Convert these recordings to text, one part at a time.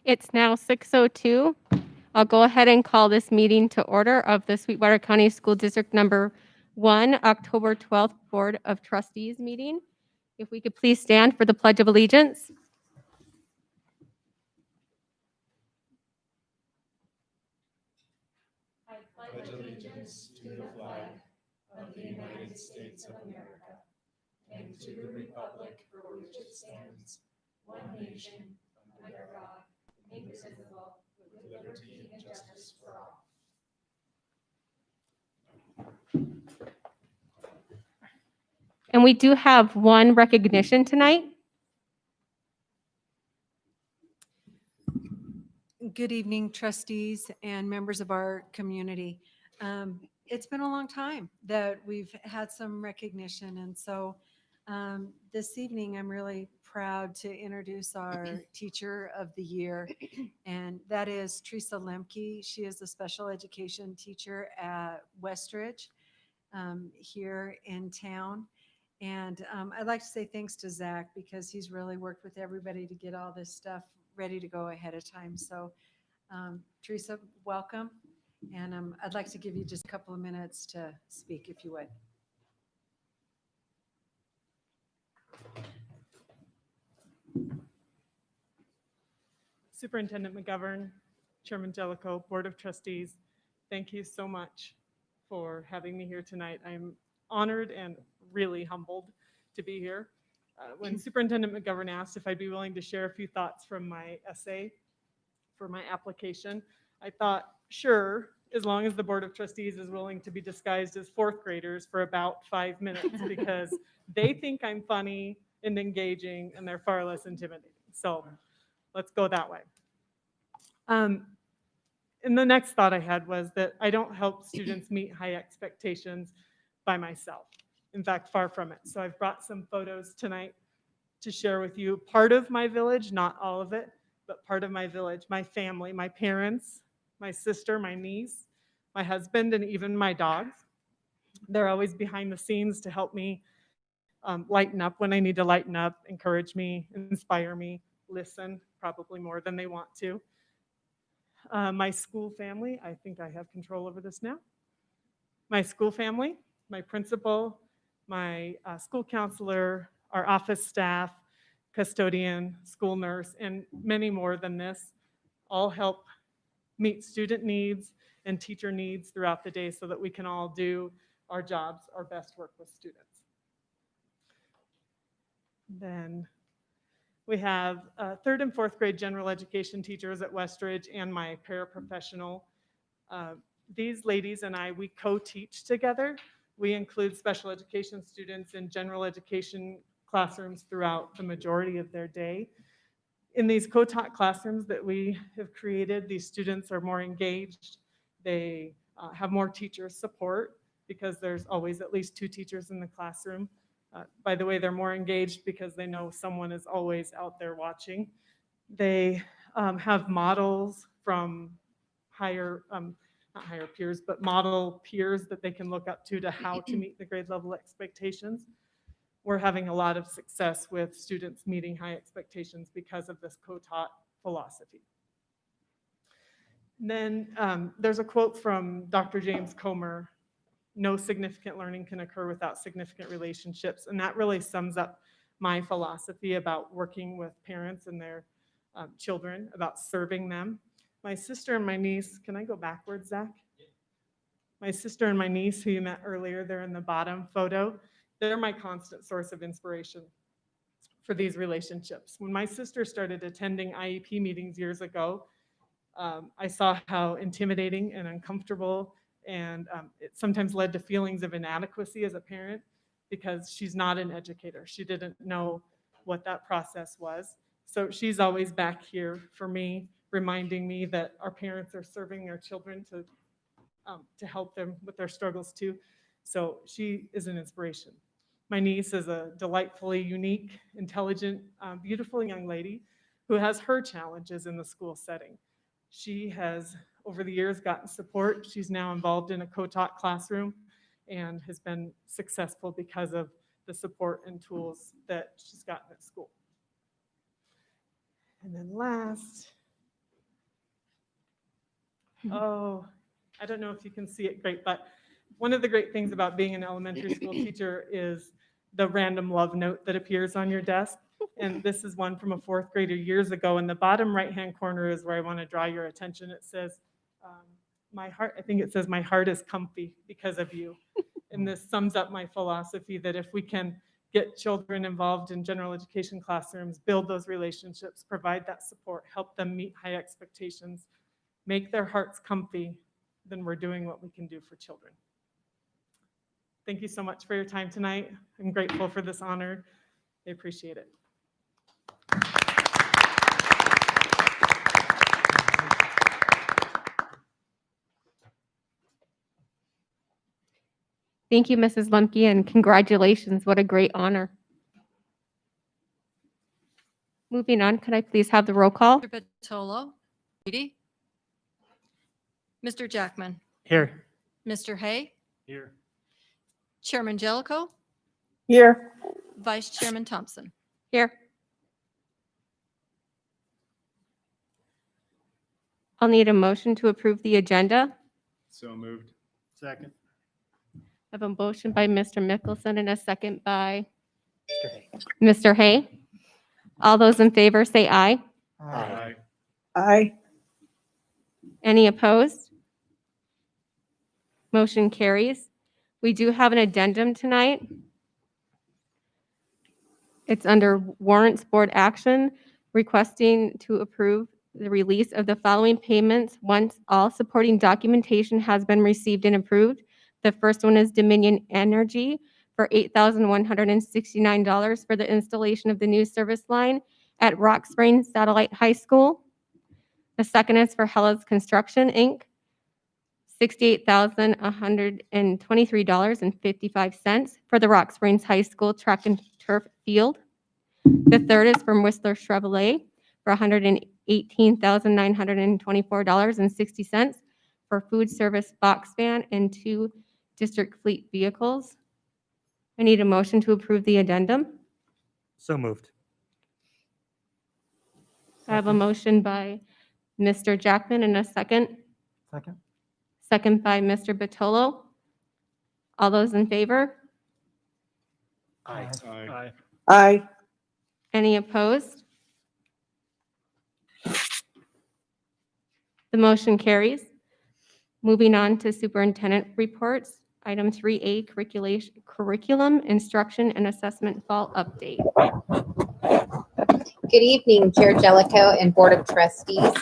It's now 6:02. I'll go ahead and call this meeting to order of the Sweetwater County School District Number 1, October 12th Board of Trustees meeting. If we could please stand for the Pledge of Allegiance. I pledge allegiance to the flag of the United States of America and to the republic for which it stands, one nation, under God, indivisible, with liberty and justice for all. And we do have one recognition tonight. Good evening, trustees and members of our community. It's been a long time that we've had some recognition, and so this evening I'm really proud to introduce our Teacher of the Year, and that is Teresa Lemke. She is a special education teacher at Westridge here in town. And I'd like to say thanks to Zach because he's really worked with everybody to get all this stuff ready to go ahead of time. So Teresa, welcome. And I'd like to give you just a couple of minutes to speak if you would. Superintendent McGovern, Chairman Jellicoe, Board of Trustees, thank you so much for having me here tonight. I'm honored and really humbled to be here. When Superintendent McGovern asked if I'd be willing to share a few thoughts from my essay for my application, I thought, sure, as long as the Board of Trustees is willing to be disguised as fourth graders for about 5 minutes because they think I'm funny and engaging and they're far less intimidating. So let's go that way. And the next thought I had was that I don't help students meet high expectations by myself. In fact, far from it. So I've brought some photos tonight to share with you. Part of my village, not all of it, but part of my village, my family, my parents, my sister, my niece, my husband, and even my dogs. They're always behind the scenes to help me lighten up when I need to lighten up, encourage me, inspire me, listen, probably more than they want to. My school family, I think I have control over this now. My school family, my principal, my school counselor, our office staff, custodian, school nurse, and many more than this all help meet student needs and teacher needs throughout the day so that we can all do our jobs, our best work with students. Then we have third and fourth grade general education teachers at Westridge and my paraprofessional. These ladies and I, we co-teach together. We include special education students in general education classrooms throughout the majority of their day. In these co-taught classrooms that we have created, these students are more engaged. They have more teacher support because there's always at least 2 teachers in the classroom. By the way, they're more engaged because they know someone is always out there watching. They have models from higher, not higher peers, but model peers that they can look up to how to meet the grade level expectations. We're having a lot of success with students meeting high expectations because of this co-taught philosophy. And then there's a quote from Dr. James Comer, "No significant learning can occur without significant relationships." And that really sums up my philosophy about working with parents and their children, about serving them. My sister and my niece, can I go backwards, Zach? My sister and my niece, who you met earlier, they're in the bottom photo. They're my constant source of inspiration for these relationships. When my sister started attending IEP meetings years ago, I saw how intimidating and uncomfortable and it sometimes led to feelings of inadequacy as a parent because she's not an educator. She didn't know what that process was. So she's always back here for me, reminding me that our parents are serving their children to help them with their struggles too. So she is an inspiration. My niece is a delightfully unique, intelligent, beautiful young lady who has her challenges in the school setting. She has, over the years, gotten support. She's now involved in a co-taught classroom and has been successful because of the support and tools that she's gotten at school. And then last, Oh, I don't know if you can see it great, but one of the great things about being an elementary school teacher is the random love note that appears on your desk. And this is one from a fourth grader years ago. In the bottom right-hand corner is where I want to draw your attention. It says, my heart, I think it says, my heart is comfy because of you. And this sums up my philosophy that if we can get children involved in general education classrooms, build those relationships, provide that support, help them meet high expectations, make their hearts comfy, then we're doing what we can do for children. Thank you so much for your time tonight. I'm grateful for this honor. I appreciate it. Thank you, Mrs. Lemke, and congratulations. What a great honor. Moving on, could I please have the roll call? Mr. Batolo, Reedy, Mr. Jackman, Here. Mr. Hay, Here. Chairman Jellicoe, Here. Vice Chairman Thompson. Here. I'll need a motion to approve the agenda. So moved. Second. I have a motion by Mr. Mickelson and a second by Mr. Hay. Mr. Hay. All those in favor say aye. Aye. Aye. Any opposed? Motion carries. We do have an addendum tonight. It's under warrants board action, requesting to approve the release of the following payments once all supporting documentation has been received and approved. The first one is Dominion Energy for $8,169 for the installation of the new service line at Rock Springs Satellite High School. The second is for Hella's Construction, Inc., $68,123.55 for the Rock Springs High School track and turf field. The third is from Whistler Chevrolet for $118,924.60 for food service box van and 2 district fleet vehicles. I need a motion to approve the addendum. So moved. I have a motion by Mr. Jackman and a second. Second. Second by Mr. Batolo. All those in favor? Aye. Aye. Aye. Any opposed? The motion carries. Moving on to superintendent reports. Item 3A, curriculum, instruction, and assessment fall update. Good evening, Chair Jellicoe and Board of Trustees.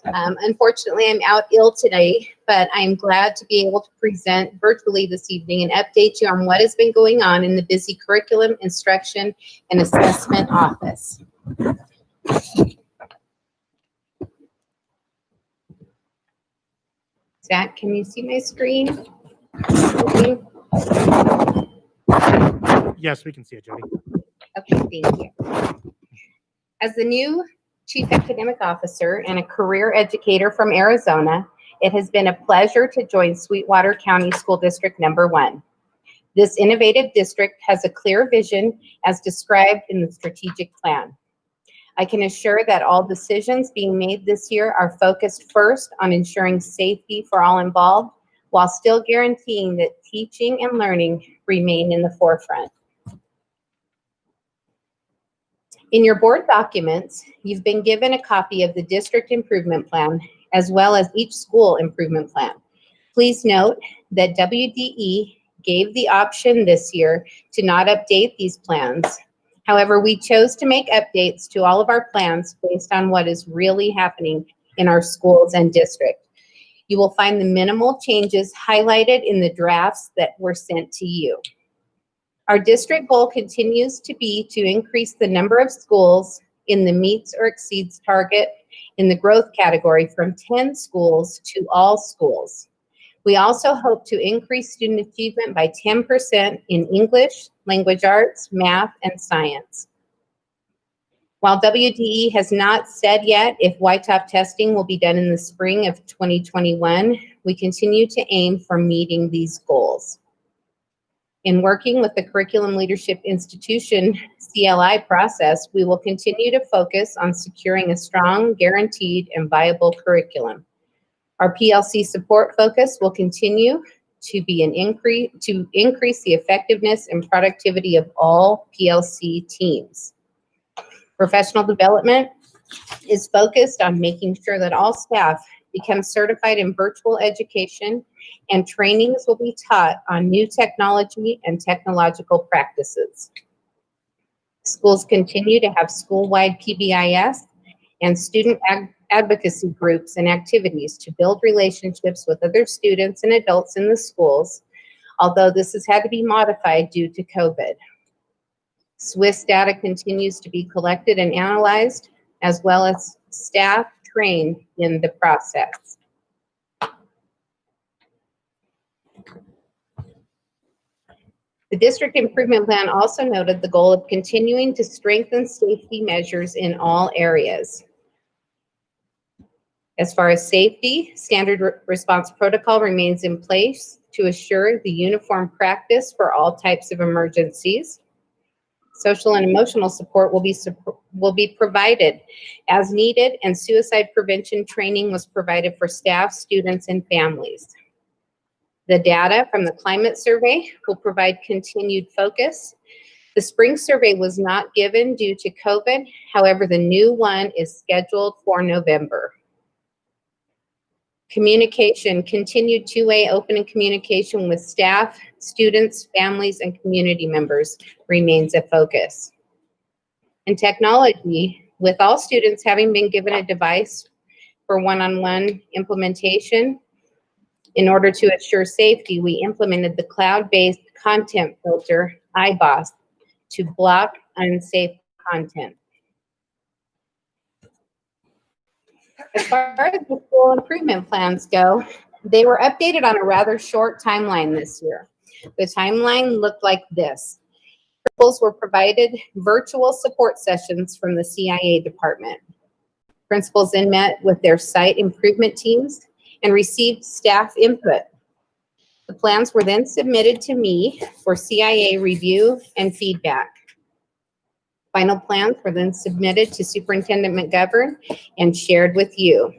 Unfortunately, I'm out ill today, but I'm glad to be able to present virtually this evening and update you on what has been going on in the busy curriculum, instruction, and assessment office. Zach, can you see my screen? Okay. Yes, we can see it, Jody. Okay, thank you. As the new Chief Academic Officer and a career educator from Arizona, it has been a pleasure to join Sweetwater County School District Number 1. This innovative district has a clear vision as described in the strategic plan. I can assure that all decisions being made this year are focused first on ensuring safety for all involved, while still guaranteeing that teaching and learning remain in the forefront. In your board documents, you've been given a copy of the district improvement plan as well as each school improvement plan. Please note that WDE gave the option this year to not update these plans. However, we chose to make updates to all of our plans based on what is really happening in our schools and district. You will find the minimal changes highlighted in the drafts that were sent to you. Our district goal continues to be to increase the number of schools in the meets or exceeds target in the growth category from 10 schools to all schools. We also hope to increase student achievement by 10% in English, language arts, math, and science. While WDE has not said yet if YTOP testing will be done in the spring of 2021, we continue to aim for meeting these goals. In working with the Curriculum Leadership Institution CLI process, we will continue to focus on securing a strong, guaranteed, and viable curriculum. Our PLC support focus will continue to be increase the effectiveness and productivity of all PLC teams. Professional development is focused on making sure that all staff become certified in virtual education, and trainings will be taught on new technology and technological practices. Schools continue to have school-wide PBIS and student advocacy groups and activities to build relationships with other students and adults in the schools, although this has had to be modified due to COVID. SWIS data continues to be collected and analyzed, as well as staff trained in the process. The district improvement plan also noted the goal of continuing to strengthen safety measures in all areas. As far as safety, standard response protocol remains in place to assure the uniform practice for all types of emergencies. Social and emotional support will be provided as needed, and suicide prevention training was provided for staff, students, and families. The data from the climate survey will provide continued focus. The spring survey was not given due to COVID. However, the new one is scheduled for November. Communication, continued two-way open communication with staff, students, families, and community members remains a focus. In technology, with all students having been given a device for one-on-one implementation, in order to assure safety, we implemented the cloud-based content filter, iBoss, to block unsafe content. As far as the school improvement plans go, they were updated on a rather short timeline this year. The timeline looked like this. Principals were provided virtual support sessions from the CIA department. Principals then met with their site improvement teams and received staff input. The plans were then submitted to me for CIA review and feedback. Final plans were then submitted to Superintendent McGovern and shared with you.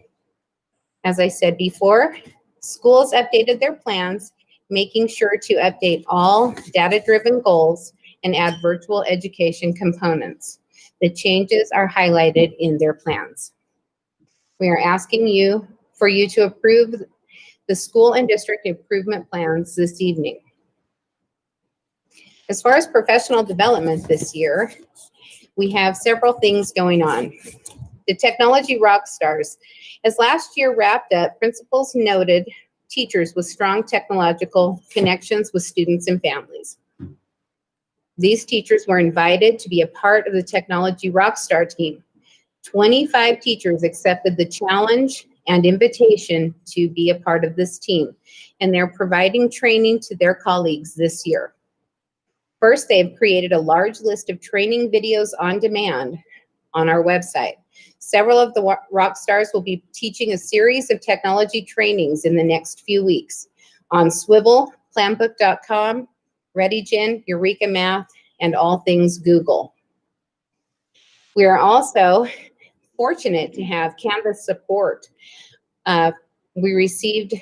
As I said before, schools updated their plans, making sure to update all data-driven goals and add virtual education components. The changes are highlighted in their plans. We are asking for you to approve the school and district improvement plans this evening. As far as professional development this year, we have several things going on. The Technology Rockstars. As last year wrapped up, principals noted teachers with strong technological connections with students and families. These teachers were invited to be a part of the Technology Rockstar team. 25 teachers accepted the challenge and invitation to be a part of this team, and they're providing training to their colleagues this year. First, they have created a large list of training videos on demand on our website. Several of the Rockstars will be teaching a series of technology trainings in the next few weeks on Swivel, Planbook.com, ReadyGen, Eureka Math, and all things Google. We are also fortunate to have Canvas support. We received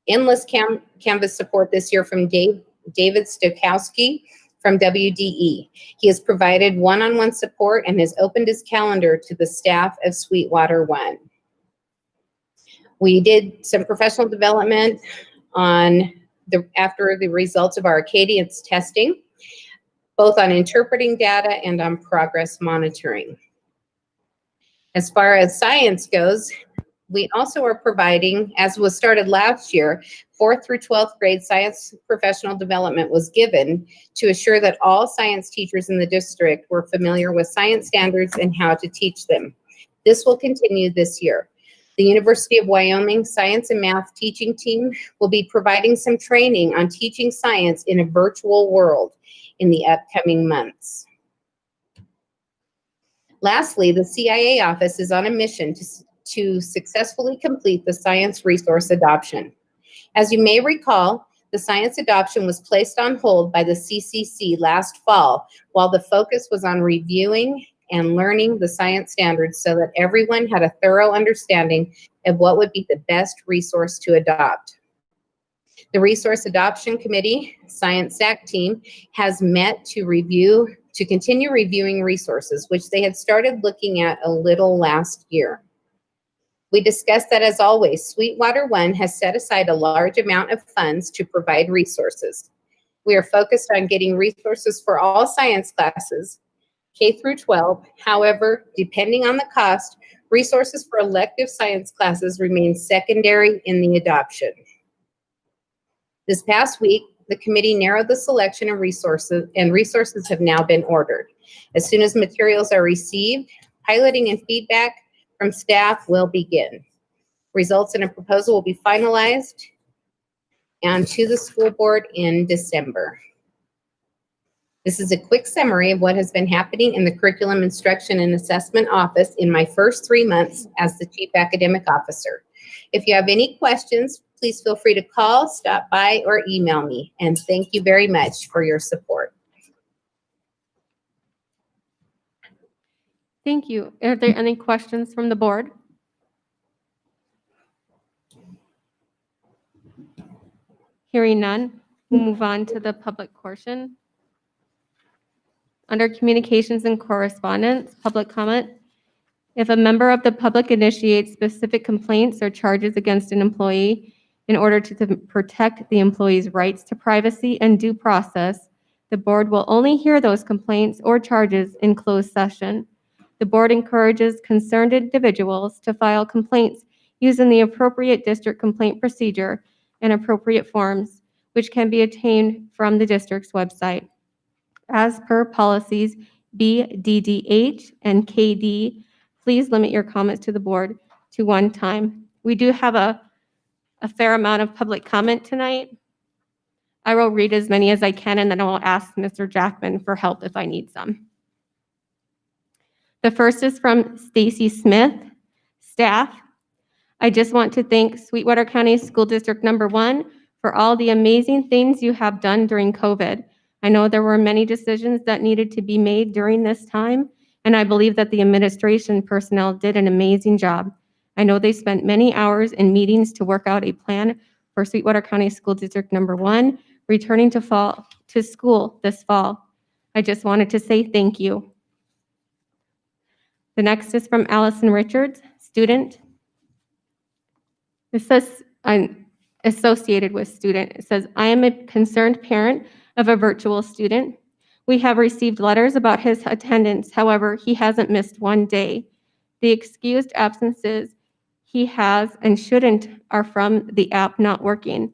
endless Canvas support this year from David Stokowski from WDE. He has provided one-on-one support and has opened his calendar to the staff of Sweetwater One. We did some professional development after the results of our Acadience testing, both on interpreting data and on progress monitoring. As far as science goes, we also are providing, as was started last year, 4th through 12th grade science professional development was given to assure that all science teachers in the district were familiar with science standards and how to teach them. This will continue this year. The University of Wyoming Science and Math teaching team will be providing some training on teaching science in a virtual world in the upcoming months. Lastly, the CIA office is on a mission to successfully complete the science resource adoption. As you may recall, the science adoption was placed on hold by the CCC last fall while the focus was on reviewing and learning the science standards so that everyone had a thorough understanding of what would be the best resource to adopt. The Resource Adoption Committee, Science SAC team, has met to continue reviewing resources, which they had started looking at a little last year. We discussed that, as always, Sweetwater One has set aside a large amount of funds to provide resources. We are focused on getting resources for all science classes, K through 12. However, depending on the cost, resources for elective science classes remain secondary in the adoption. This past week, the committee narrowed the selection of resources, and resources have now been ordered. As soon as materials are received, piloting and feedback from staff will begin. Results in a proposal will be finalized and to the school board in December. This is a quick summary of what has been happening in the Curriculum Instruction and Assessment Office in my first 3 months as the Chief Academic Officer. If you have any questions, please feel free to call, stop by, or email me. And thank you very much for your support. Thank you. Are there any questions from the board? Hearing none, we'll move on to the public portion. Under communications and correspondence, public comment. If a member of the public initiates specific complaints or charges against an employee in order to protect the employee's rights to privacy and due process, the board will only hear those complaints or charges in closed session. The board encourages concerned individuals to file complaints using the appropriate district complaint procedure and appropriate forms, which can be obtained from the district's website. As per policies BDDH and KD, please limit your comments to the board to one time. We do have a fair amount of public comment tonight. I will read as many as I can, and then I will ask Mr. Jackman for help if I need some. The first is from Stacy Smith, staff. I just want to thank Sweetwater County School District Number 1 for all the amazing things you have done during COVID. I know there were many decisions that needed to be made during this time, and I believe that the administration personnel did an amazing job. I know they spent many hours in meetings to work out a plan for Sweetwater County School District Number 1, returning to school this fall. I just wanted to say thank you. The next is from Allison Richards, student. It says, I'm associated with student. It says, I am a concerned parent of a virtual student. We have received letters about his attendance. However, he hasn't missed one day. The excused absences he has and shouldn't are from the app not working.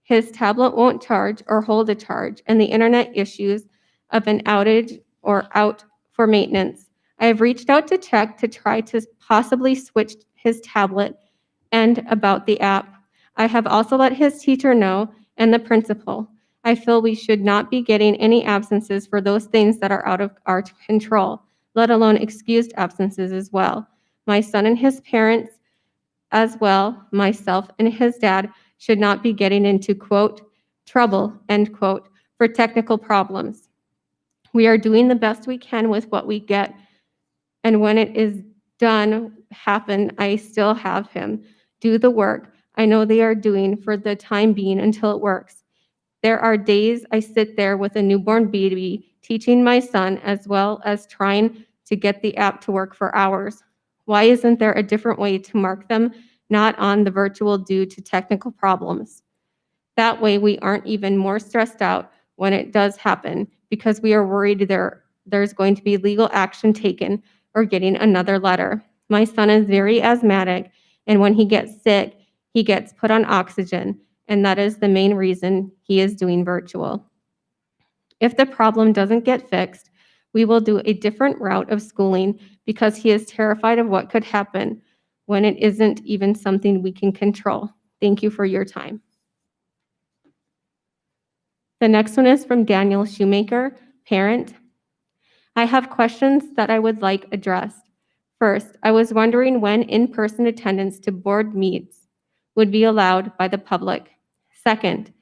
His tablet won't charge or hold a charge, and the internet issues of an outage or out for maintenance. I have reached out to check to try to possibly switch his tablet and about the app. I have also let his teacher know and the principal. I feel we should not be getting any absences for those things that are out of our control, let alone excused absences as well. My son and his parents as well, myself and his dad, should not be getting into, quote, trouble, end quote, for technical problems. We are doing the best we can with what we get, and when it is done, I still have him do the work I know they are doing for the time being until it works. There are days I sit there with a newborn baby teaching my son as well as trying to get the app to work for hours. Why isn't there a different way to mark them not on the virtual due to technical problems? That way we aren't even more stressed out when it does happen because we are worried there's going to be legal action taken or getting another letter. My son is very asthmatic, and when he gets sick, he gets put on oxygen, and that is the main reason he is doing virtual. If the problem doesn't get fixed, we will do a different route of schooling because he is terrified of what could happen when it isn't even something we can control. Thank you for your time. The next one is from Daniel Shoemaker, parent. I have questions that I would like addressed. First, I was wondering when in-person attendance to board meets would be allowed by the public. Second,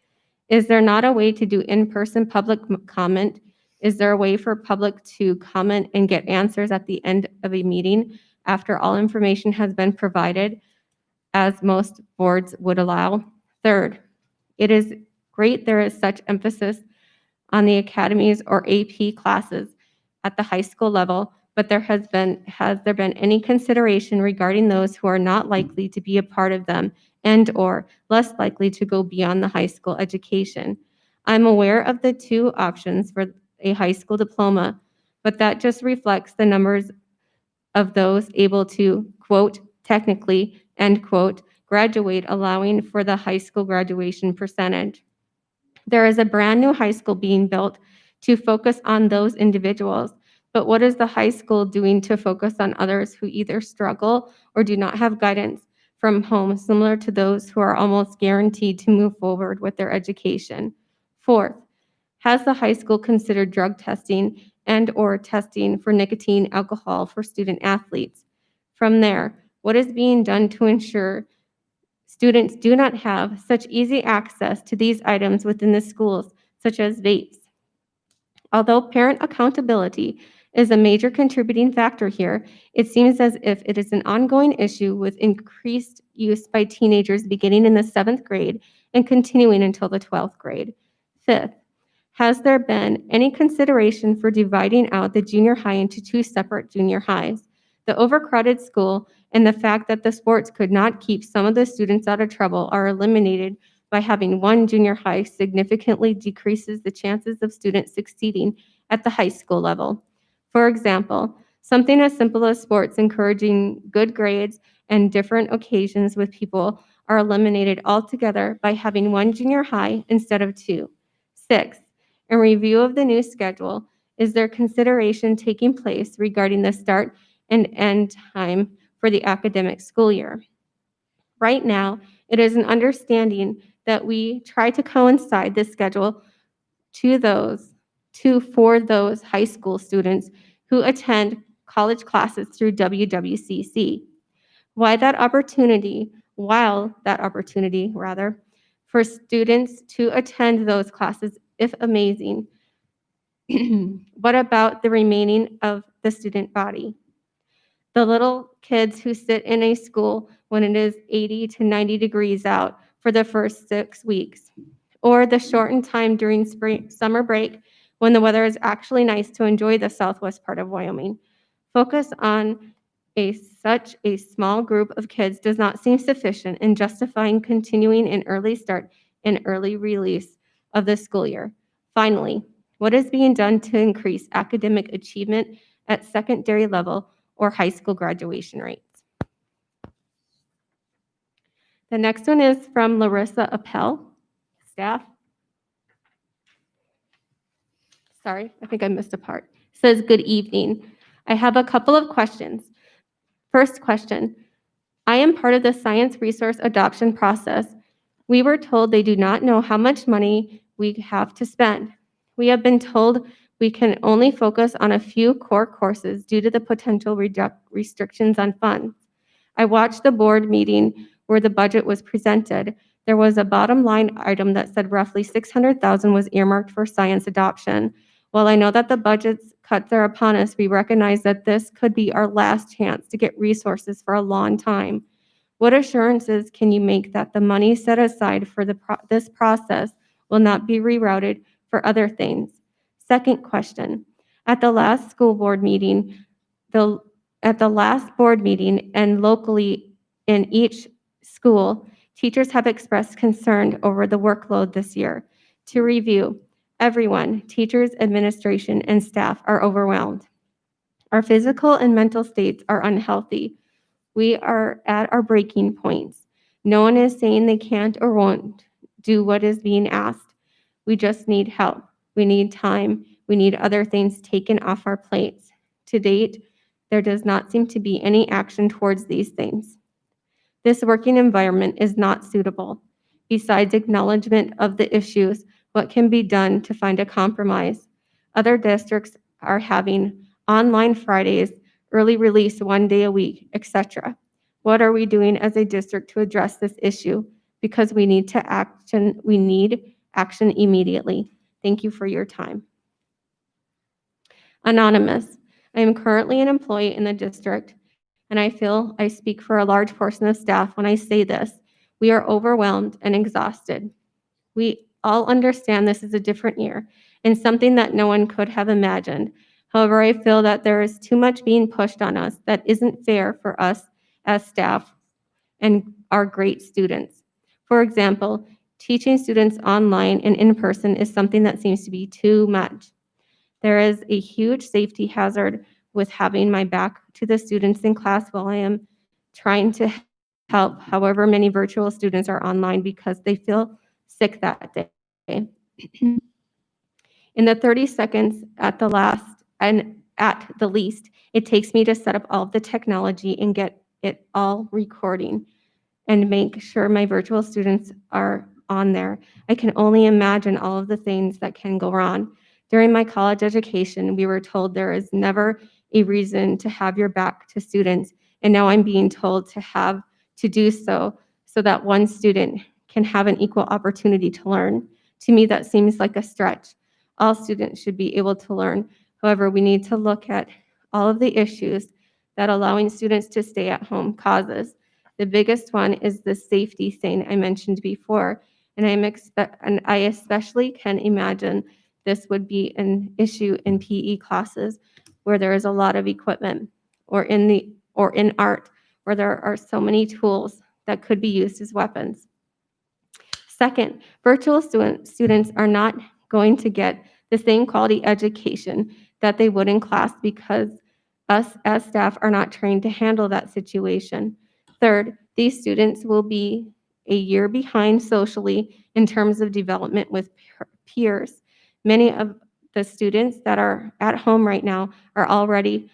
is there not a way to do in-person public comment? Is there a way for public to comment and get answers at the end of a meeting after all information has been provided? as most boards would allow. Third, it is great there is such emphasis on the academies or AP classes at the high school level, but has there been any consideration regarding those who are not likely to be a part of them and or less likely to go beyond the high school education? I'm aware of the 2 options for a high school diploma, but that just reflects the numbers of those able to, quote, technically, end quote, graduate, allowing for the high school graduation percentage. There is a brand new high school being built to focus on those individuals, but what is the high school doing to focus on others who either struggle or do not have guidance from home, similar to those who are almost guaranteed to move forward with their education? Fourth, has the high school considered drug testing and or testing for nicotine, alcohol for student athletes? From there, what is being done to ensure students do not have such easy access to these items within the schools, such as vapes? Although parent accountability is a major contributing factor here, it seems as if it is an ongoing issue with increased use by teenagers beginning in the 7th grade and continuing until the 12th grade. Fifth, has there been any consideration for dividing out the junior high into 2 separate junior highs? The overcrowded school and the fact that the sports could not keep some of the students out of trouble are eliminated by having 1 junior high significantly decreases the chances of students succeeding at the high school level. For example, something as simple as sports encouraging good grades and different occasions with people are eliminated altogether by having 1 junior high instead of 2. 6. In review of the new schedule, is there consideration taking place regarding the start and end time for the academic school year? Right now, it is an understanding that we try to coincide this schedule for those high school students who attend college classes through WWCC. While that opportunity for students to attend those classes, if amazing, what about the remaining of the student body? The little kids who sit in a school when it is 80 to 90 degrees out for the first 6 weeks, or the shortened time during summer break when the weather is actually nice to enjoy the southwest part of Wyoming. Focus on such a small group of kids does not seem sufficient in justifying continuing an early start and early release of the school year. Finally, what is being done to increase academic achievement at secondary level or high school graduation rates? The next one is from Larissa Appel, staff. Sorry, I think I missed a part. It says, good evening. I have a couple of questions. First question, I am part of the science resource adoption process. We were told they do not know how much money we have to spend. We have been told we can only focus on a few core courses due to the potential restrictions on funds. I watched the board meeting where the budget was presented. There was a bottom line item that said roughly $600,000 was earmarked for science adoption. While I know that the budget's cuts are upon us, we recognize that this could be our last chance to get resources for a long time. What assurances can you make that the money set aside for this process will not be rerouted for other things? Second question, at the last school board meeting, and locally in each school, teachers have expressed concern over the workload this year. To review, everyone, teachers, administration, and staff are overwhelmed. Our physical and mental states are unhealthy. We are at our breaking points. No one is saying they can't or won't do what is being asked. We just need help. We need time. We need other things taken off our plates. To date, there does not seem to be any action towards these things. This working environment is not suitable. Besides acknowledgement of the issues, what can be done to find a compromise? Other districts are having online Fridays, early release 1 day a week, etc. What are we doing as a district to address this issue? Because we need action immediately. Thank you for your time. Anonymous, I am currently an employee in the district and I feel I speak for a large portion of staff when I say this. We are overwhelmed and exhausted. We all understand this is a different year and something that no one could have imagined. However, I feel that there is too much being pushed on us that isn't fair for us as staff and our great students. For example, teaching students online and in person is something that seems to be too much. There is a huge safety hazard with having my back to the students in class while I am trying to help however many virtual students are online because they feel sick that day. In the 30 seconds at the last and at the least, it takes me to set up all of the technology and get it all recording and make sure my virtual students are on there. I can only imagine all of the things that can go wrong. During my college education, we were told there is never a reason to have your back to students, and now I'm being told to have to do so that one student can have an equal opportunity to learn. To me, that seems like a stretch. All students should be able to learn. However, we need to look at all of the issues that allowing students to stay at home causes. The biggest one is the safety thing I mentioned before, and I especially can imagine this would be an issue in PE classes where there is a lot of equipment, or in art where there are so many tools that could be used as weapons. Second, virtual students are not going to get the same quality education that they would in class because us as staff are not trained to handle that situation. Third, these students will be a year behind socially in terms of development with peers. Many of the students that are at home right now are already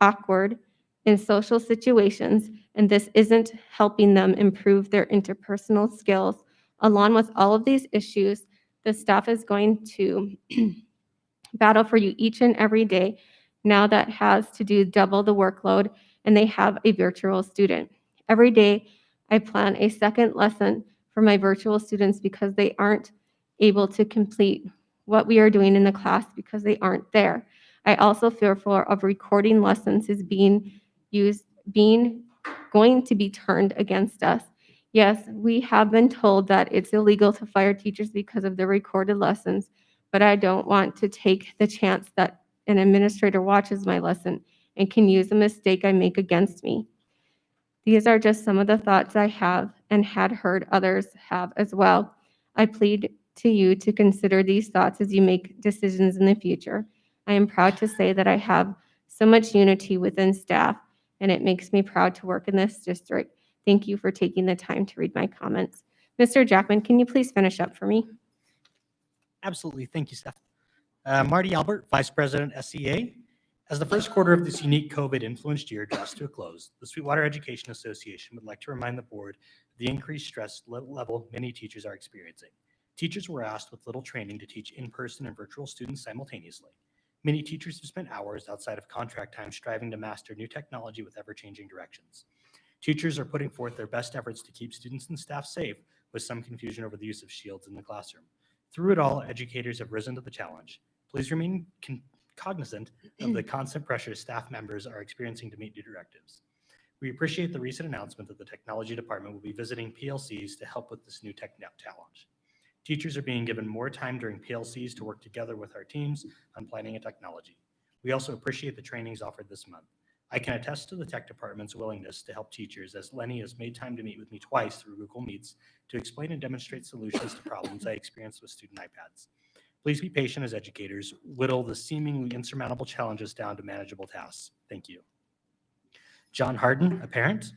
awkward in social situations, and this isn't helping them improve their interpersonal skills. Along with all of these issues, the staff is going to battle for you each and every day. Now that has to do double the workload, and they have a virtual student. Every day, I plan a second lesson for my virtual students because they aren't able to complete what we are doing in the class because they aren't there. I also fearful of recording lessons is going to be turned against us. Yes, we have been told that it's illegal to fire teachers because of the recorded lessons, but I don't want to take the chance that an administrator watches my lesson and can use a mistake I make against me. These are just some of the thoughts I have and had heard others have as well. I plead to you to consider these thoughts as you make decisions in the future. I am proud to say that I have so much unity within staff, and it makes me proud to work in this district. Thank you for taking the time to read my comments. Mr. Jackman, can you please finish up for me? Absolutely. Thank you, Steph. Marty Albert, Vice President, SEA. As the first quarter of this unique COVID-influenced year draws to a close, the Sweetwater Education Association would like to remind the board of the increased stress level many teachers are experiencing. Teachers were asked with little training to teach in-person and virtual students simultaneously. Many teachers have spent hours outside of contract time striving to master new technology with ever-changing directions. Teachers are putting forth their best efforts to keep students and staff safe, with some confusion over the use of shields in the classroom. Through it all, educators have risen to the challenge. Please remain cognizant of the constant pressure staff members are experiencing to meet new directives. We appreciate the recent announcement that the technology department will be visiting PLCs to help with this new tech challenge. Teachers are being given more time during PLCs to work together with our teams on planning and technology. We also appreciate the trainings offered this month. I can attest to the tech department's willingness to help teachers, as Lenny has made time to meet with me twice through Google Meets to explain and demonstrate solutions to problems I experienced with student iPads. Please be patient as educators whittle the seemingly insurmountable challenges down to manageable tasks. Thank you. John Harden, a parent.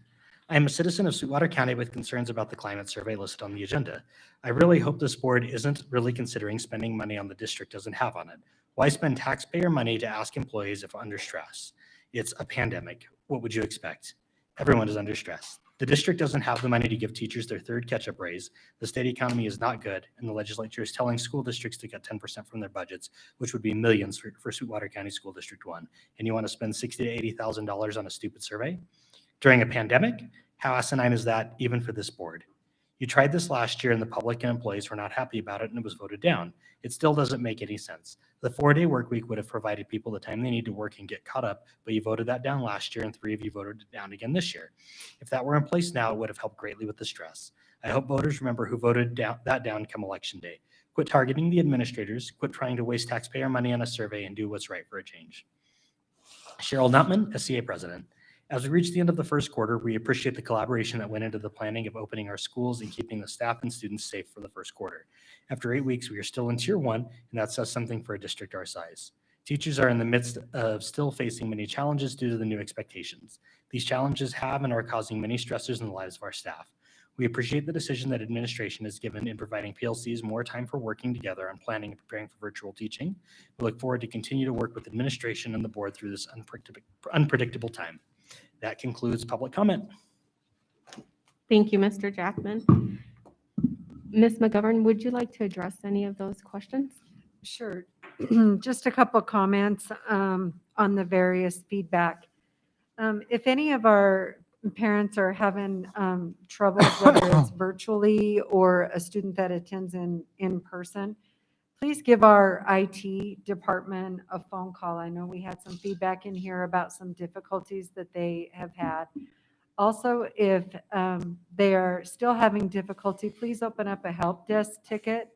I am a citizen of Sweetwater County with concerns about the climate survey listed on the agenda. I really hope this board isn't really considering spending money on the district doesn't have on it. Why spend taxpayer money to ask employees if under stress? It's a pandemic. What would you expect? Everyone is under stress. The district doesn't have the money to give teachers their third catch-up raise. The state economy is not good, and the legislature is telling school districts to cut 10% from their budgets, which would be millions for Sweetwater County School District 1. And you want to spend $60,000 to $80,000 on a stupid survey? During a pandemic? How asinine is that even for this board? You tried this last year and the public and employees were not happy about it and it was voted down. It still doesn't make any sense. The 4-day work week would have provided people the time they need to work and get caught up, but you voted that down last year and 3 of you voted it down again this year. If that were in place now, it would have helped greatly with the stress. I hope voters remember who voted that down come election day. Quit targeting the administrators, quit trying to waste taxpayer money on a survey, and do what's right for a change. Cheryl Nutman, SCA President. As we reach the end of the first quarter, we appreciate the collaboration that went into the planning of opening our schools and keeping the staff and students safe for the first quarter. After 8 weeks, we are still in Tier 1, and that says something for a district our size. Teachers are in the midst of still facing many challenges due to the new expectations. These challenges have and are causing many stressors in the lives of our staff. We appreciate the decision that administration has given in providing PLCs more time for working together on planning and preparing for virtual teaching. We look forward to continue to work with administration and the board through this unpredictable time. That concludes public comment. Thank you, Mr. Jackman. Ms. McGovern, would you like to address any of those questions? Sure. Just a couple comments on the various feedback. If any of our parents are having trouble, whether it's virtually or a student that attends in person, please give our IT department a phone call. I know we had some feedback in here about some difficulties that they have had. Also, if they are still having difficulty, please open up a help desk ticket.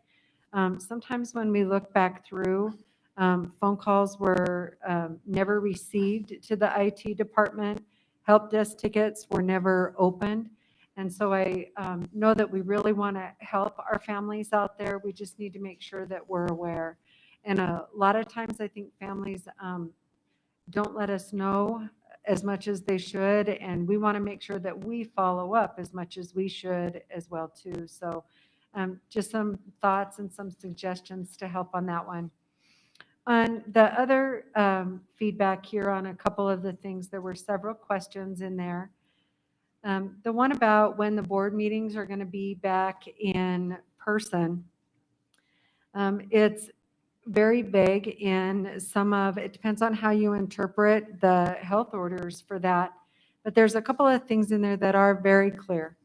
Sometimes when we look back through, phone calls were never received to the IT department. Help desk tickets were never opened. And so I know that we really want to help our families out there. We just need to make sure that we're aware. And a lot of times I think families don't let us know as much as they should. And we want to make sure that we follow up as much as we should as well too. So just some thoughts and some suggestions to help on that one. On the other feedback here on a couple of the things, there were several questions in there. The one about when the board meetings are going to be back in person. It's very vague in some of, it depends on how you interpret the health orders for that. But there's a couple of things in there that are very clear.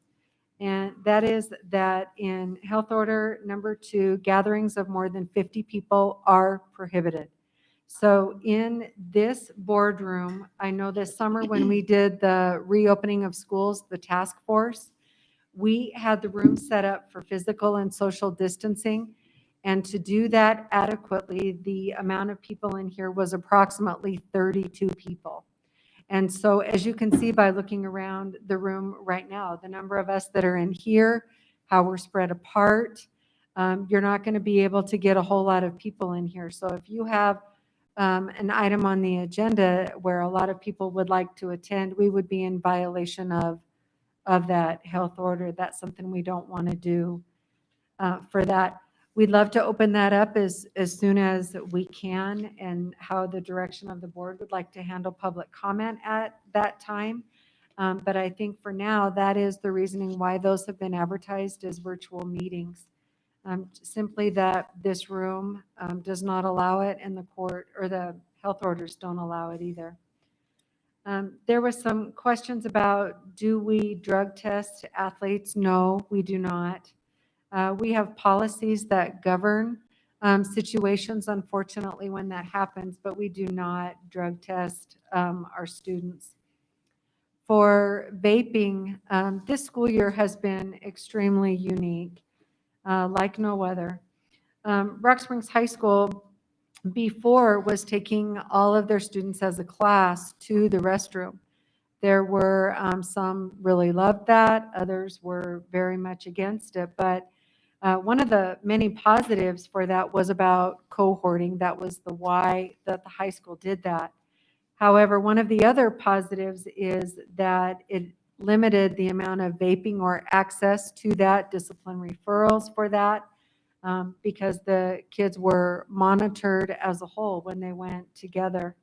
And that is that in health order number 2, gatherings of more than 50 people are prohibited. So in this boardroom, I know this summer when we did the reopening of schools, the task force, we had the room set up for physical and social distancing. And to do that adequately, the amount of people in here was approximately 32 people. And so as you can see by looking around the room right now, the number of us that are in here, how we're spread apart, you're not going to be able to get a whole lot of people in here. So if you have an item on the agenda where a lot of people would like to attend, we would be in violation of that health order. That's something we don't want to do for that. We'd love to open that up as soon as we can, and how the direction of the board would like to handle public comment at that time. But I think for now, that is the reasoning why those have been advertised as virtual meetings. Simply that this room does not allow it, and the court or the health orders don't allow it either. There was some questions about, do we drug test athletes? No, we do not. We have policies that govern situations, unfortunately, when that happens, but we do not drug test our students. For vaping, this school year has been extremely unique, like no other. Rock Springs High School before was taking all of their students as a class to the restroom. There were some really loved that, others were very much against it, but one of the many positives for that was about cohorting. That was the why that the high school did that. However, one of the other positives is that it limited the amount of vaping or access to that, discipline referrals for that, because the kids were monitored as a whole when they went together.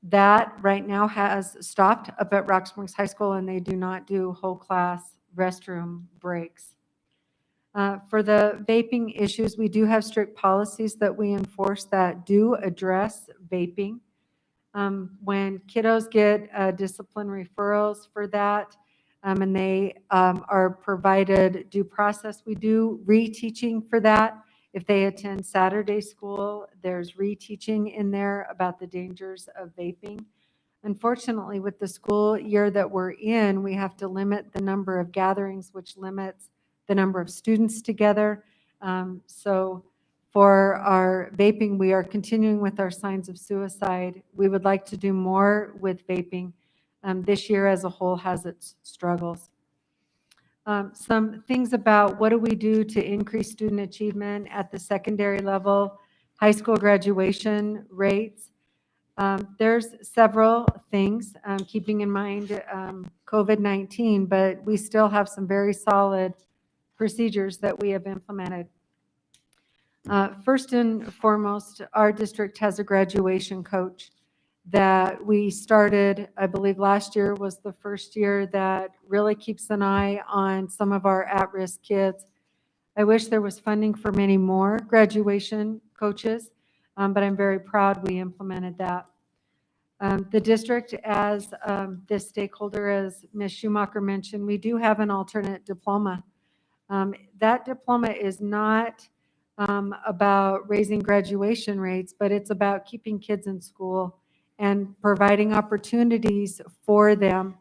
That right now has stopped up at Rock Springs High School, and they do not do whole class restroom breaks. For the vaping issues, we do have strict policies that we enforce that do address vaping. When kiddos get discipline referrals for that, and they are provided due process. We do reteaching for that. If they attend Saturday school, there's reteaching in there about the dangers of vaping. Unfortunately, with the school year that we're in, we have to limit the number of gatherings, which limits the number of students together. So for our vaping, we are continuing with our signs of suicide. We would like to do more with vaping. This year as a whole has its struggles. Some things about what do we do to increase student achievement at the secondary level, high school graduation rates. There's several things, keeping in mind COVID-19, but we still have some very solid procedures that we have implemented. First and foremost, our district has a graduation coach that we started, I believe last year was the first year, that really keeps an eye on some of our at-risk kids. I wish there was funding for many more graduation coaches, but I'm very proud we implemented that. The district, as this stakeholder, as Ms. Schumacher mentioned, we do have an alternate diploma. That diploma is not about raising graduation rates, but it's about keeping kids in school and providing opportunities for them.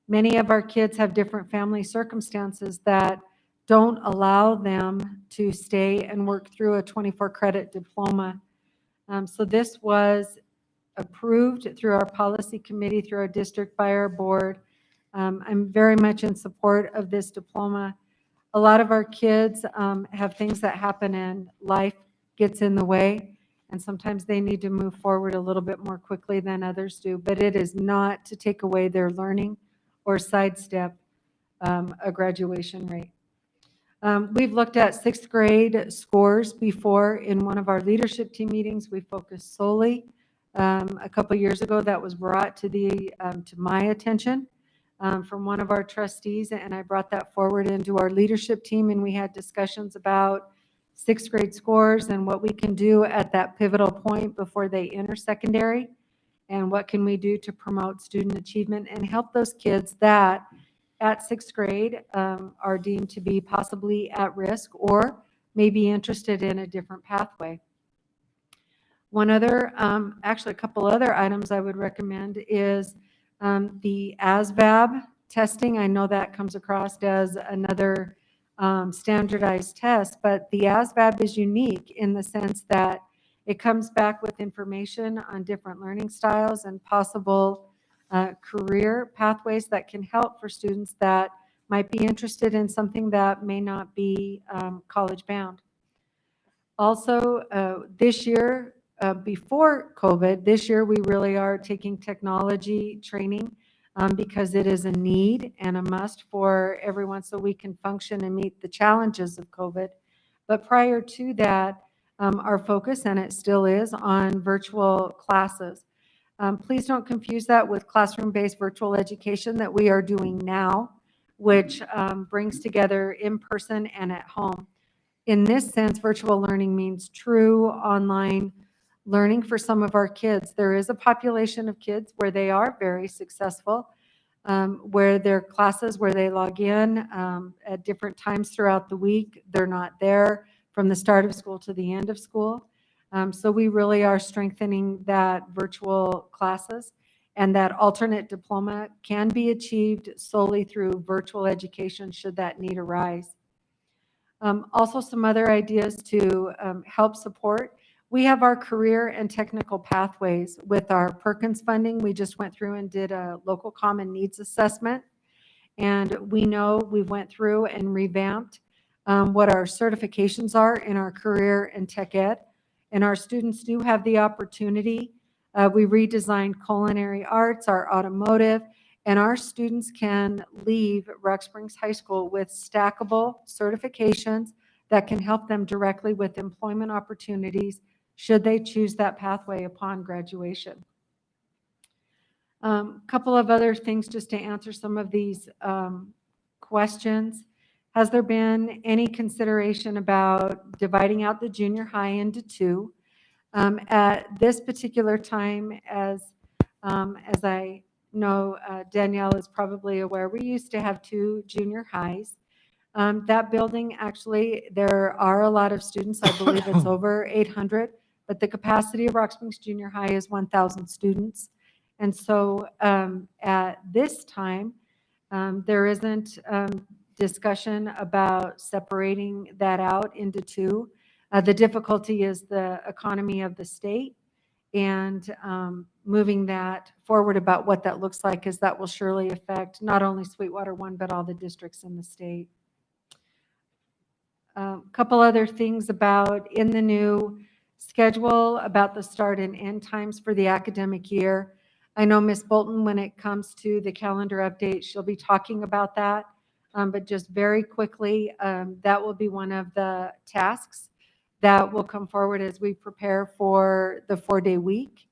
Many of our kids have different family circumstances that don't allow them to stay and work through a 24 credit diploma. So this was approved through our policy committee, through our district, by our board. I'm very much in support of this diploma. A lot of our kids have things that happen and life gets in the way, and sometimes they need to move forward a little bit more quickly than others do, but it is not to take away their learning or sidestep a graduation rate. We've looked at sixth grade scores before in one of our leadership team meetings. We focused solely. A couple years ago, that was brought to my attention from one of our trustees, and I brought that forward into our leadership team, and we had discussions about sixth grade scores and what we can do at that pivotal point before they enter secondary, and what can we do to promote student achievement and help those kids that at sixth grade are deemed to be possibly at risk or may be interested in a different pathway. One other, actually a couple other items I would recommend is the ASVAB testing. I know that comes across as another standardized test, but the ASVAB is unique in the sense that it comes back with information on different learning styles and possible career pathways that can help for students that might be interested in something that may not be college bound. Also, this year, before COVID, this year we really are taking technology training because it is a need and a must for everyone so we can function and meet the challenges of COVID. But prior to that, our focus, and it still is, on virtual classes. Please don't confuse that with classroom-based virtual education that we are doing now, which brings together in person and at home. In this sense, virtual learning means true online learning for some of our kids. There is a population of kids where they are very successful, where their classes, where they log in at different times throughout the week, they're not there from the start of school to the end of school. So we really are strengthening that virtual classes, and that alternate diploma can be achieved solely through virtual education should that need arise. Also, some other ideas to help support. We have our career and technical pathways with our Perkins funding. We just went through and did a local common needs assessment. And we know we went through and revamped what our certifications are in our career and tech ed. And our students do have the opportunity. We redesigned culinary arts, our automotive, and our students can leave Rock Springs High School with stackable certifications that can help them directly with employment opportunities should they choose that pathway upon graduation. Couple of other things just to answer some of these questions. Has there been any consideration about dividing out the junior high into two? At this particular time, as I know, Danielle is probably aware, we used to have 2 junior highs. That building, actually, there are a lot of students. I believe it's over 800, but the capacity of Rock Springs Junior High is 1,000 students. And so at this time, there isn't discussion about separating that out into 2. The difficulty is the economy of the state, and moving that forward about what that looks like, because that will surely affect not only Sweetwater 1, but all the districts in the state. A couple other things about in the new schedule about the start and end times for the academic year. I know Ms. Bolton, when it comes to the calendar update, she'll be talking about that. But just very quickly, that will be one of the tasks that will come forward as we prepare for the 4-day week.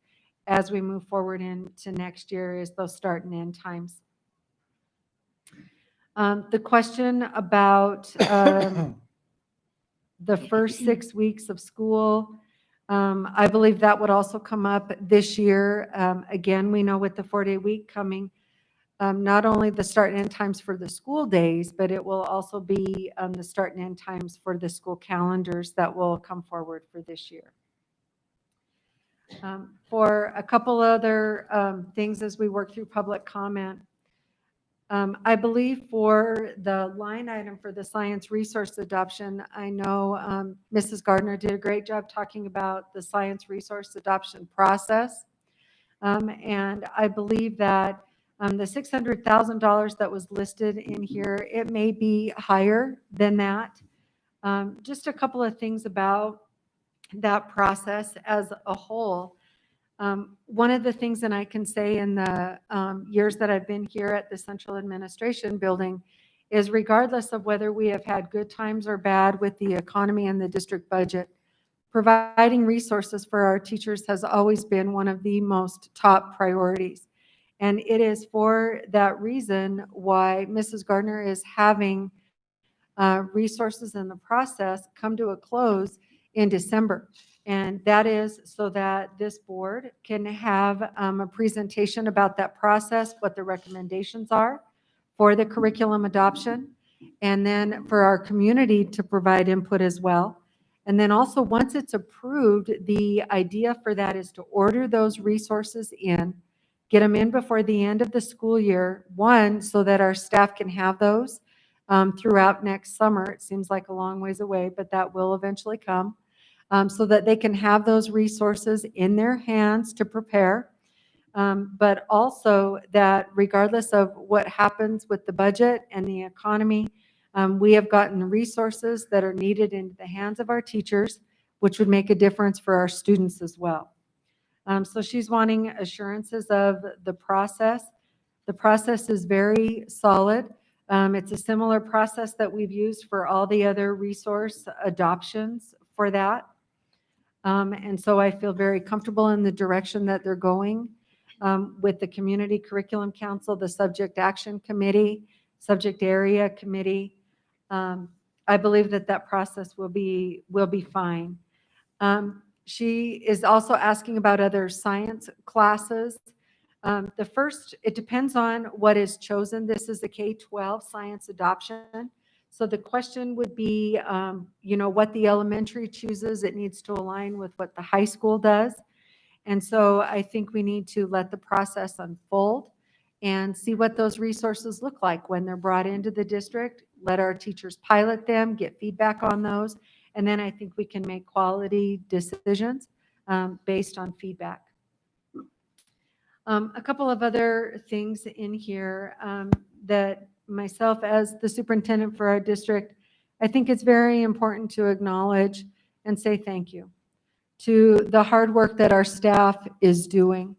As we move forward into next year, is those start and end times. The question about the first 6 weeks of school, I believe that would also come up this year. Again, we know with the 4-day week coming, not only the start and end times for the school days, but it will also be the start and end times for the school calendars that will come forward for this year. For a couple other things as we work through public comment, I believe for the line item for the science resource adoption, I know Mrs. Gardner did a great job talking about the science resource adoption process. And I believe that the $600,000 that was listed in here, it may be higher than that. Just a couple of things about that process as a whole. One of the things that I can say in the years that I've been here at the Central Administration Building is, regardless of whether we have had good times or bad with the economy and the district budget, providing resources for our teachers has always been one of the most top priorities. And it is for that reason why Mrs. Gardner is having resources in the process come to a close in December. And that is so that this board can have a presentation about that process, what the recommendations are for the curriculum adoption, and then for our community to provide input as well. And then also, once it's approved, the idea for that is to order those resources in, get them in before the end of the school year, one, so that our staff can have those throughout next summer. It seems like a long ways away, but that will eventually come. So that they can have those resources in their hands to prepare, but also that regardless of what happens with the budget and the economy, we have gotten resources that are needed into the hands of our teachers, which would make a difference for our students as well. So she's wanting assurances of the process. The process is very solid. It's a similar process that we've used for all the other resource adoptions for that. And so I feel very comfortable in the direction that they're going with the Community Curriculum Council, the Subject Action Committee, Subject Area Committee. I believe that that process will be fine. She is also asking about other science classes. The first, it depends on what is chosen. This is a K-12 science adoption. So the question would be, what the elementary chooses, it needs to align with what the high school does. And so I think we need to let the process unfold and see what those resources look like when they're brought into the district. Let our teachers pilot them, get feedback on those, and then I think we can make quality decisions based on feedback. A couple of other things in here that myself as the superintendent for our district, I think it's very important to acknowledge and say thank you to the hard work that our staff is doing.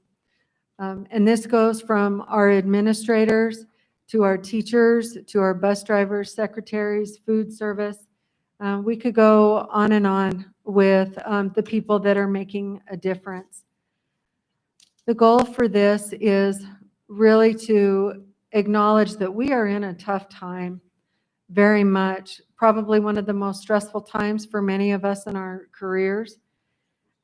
And this goes from our administrators to our teachers, to our bus drivers, secretaries, food service. We could go on and on with the people that are making a difference. The goal for this is really to acknowledge that we are in a tough time, very much, probably one of the most stressful times for many of us in our careers.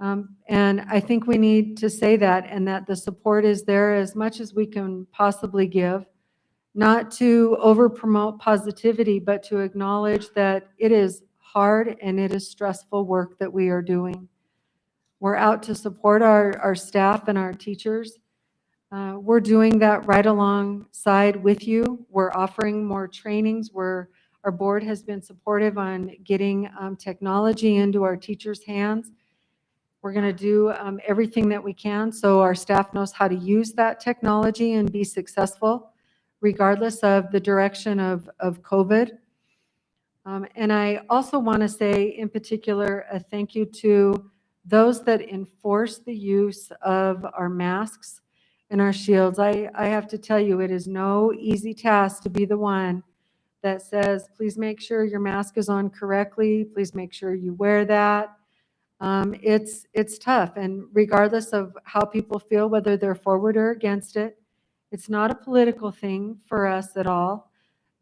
And I think we need to say that, and that the support is there as much as we can possibly give, not to over promote positivity, but to acknowledge that it is hard and it is stressful work that we are doing. We're out to support our staff and our teachers. We're doing that right alongside with you. We're offering more trainings. Our board has been supportive on getting technology into our teachers' hands. We're going to do everything that we can so our staff knows how to use that technology and be successful, regardless of the direction of COVID. And I also want to say in particular a thank you to those that enforce the use of our masks and our shields. I have to tell you, it is no easy task to be the one that says, please make sure your mask is on correctly. Please make sure you wear that. It's tough. And regardless of how people feel, whether they're forward or against it, it's not a political thing for us at all.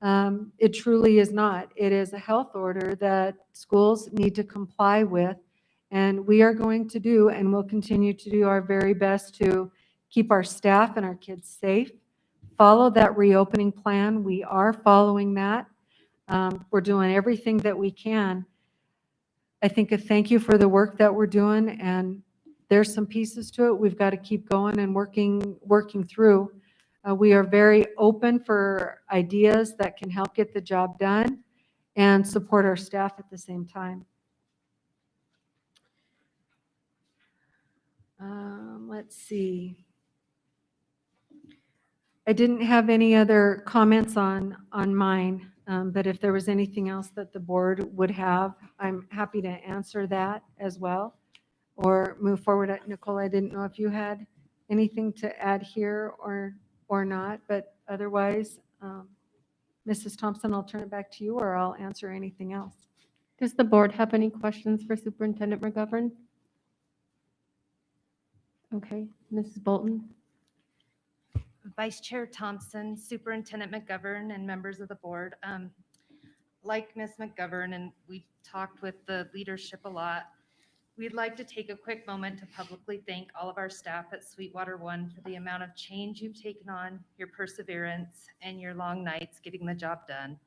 It truly is not. It is a health order that schools need to comply with. And we are going to do and will continue to do our very best to keep our staff and our kids safe. Follow that reopening plan. We are following that. We're doing everything that we can. I think a thank you for the work that we're doing, and there's some pieces to it we've got to keep going and working through. We are very open for ideas that can help get the job done and support our staff at the same time. Let's see. I didn't have any other comments on mine, but if there was anything else that the board would have, I'm happy to answer that as well or move forward. Nicole, I didn't know if you had anything to add here or not, but otherwise, Mrs. Thompson, I'll turn it back to you or I'll answer anything else. Does the board have any questions for Superintendent McGovern? Okay, Mrs. Bolton? Vice Chair Thompson, Superintendent McGovern, and members of the board. Like Ms. McGovern, and we've talked with the leadership a lot, we'd like to take a quick moment to publicly thank all of our staff at Sweetwater One for the amount of change you've taken on, your perseverance, and your long nights getting the job done.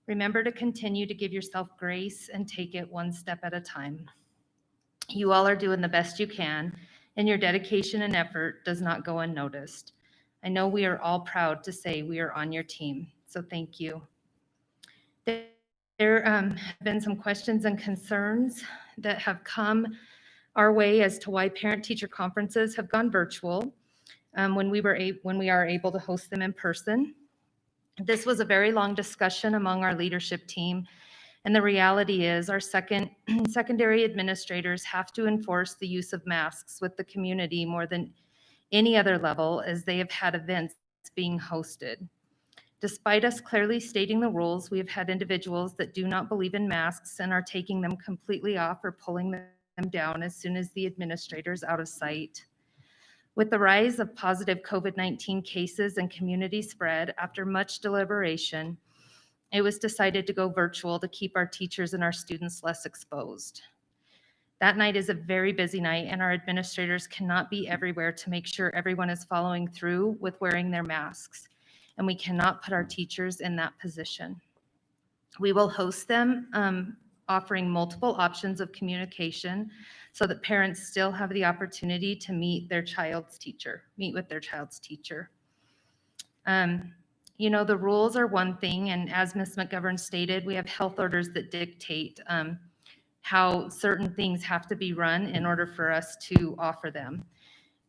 Remember to continue to give yourself grace and take it one step at a time. You all are doing the best you can, and your dedication and effort does not go unnoticed. I know we are all proud to say we are on your team, so thank you. There have been some questions and concerns that have come our way as to why parent-teacher conferences have gone virtual when we are able to host them in person. This was a very long discussion among our leadership team, and the reality is our secondary administrators have to enforce the use of masks with the community more than any other level, as they have had events being hosted. Despite us clearly stating the rules, we have had individuals that do not believe in masks and are taking them completely off or pulling them down as soon as the administrator is out of sight. With the rise of positive COVID-19 cases and community spread, after much deliberation, it was decided to go virtual to keep our teachers and our students less exposed. That night is a very busy night, and our administrators cannot be everywhere to make sure everyone is following through with wearing their masks, and we cannot put our teachers in that position. We will host them, offering multiple options of communication so that parents still have the opportunity to meet with their child's teacher. You know, the rules are one thing, and as Ms. McGovern stated, we have health orders that dictate how certain things have to be run in order for us to offer them.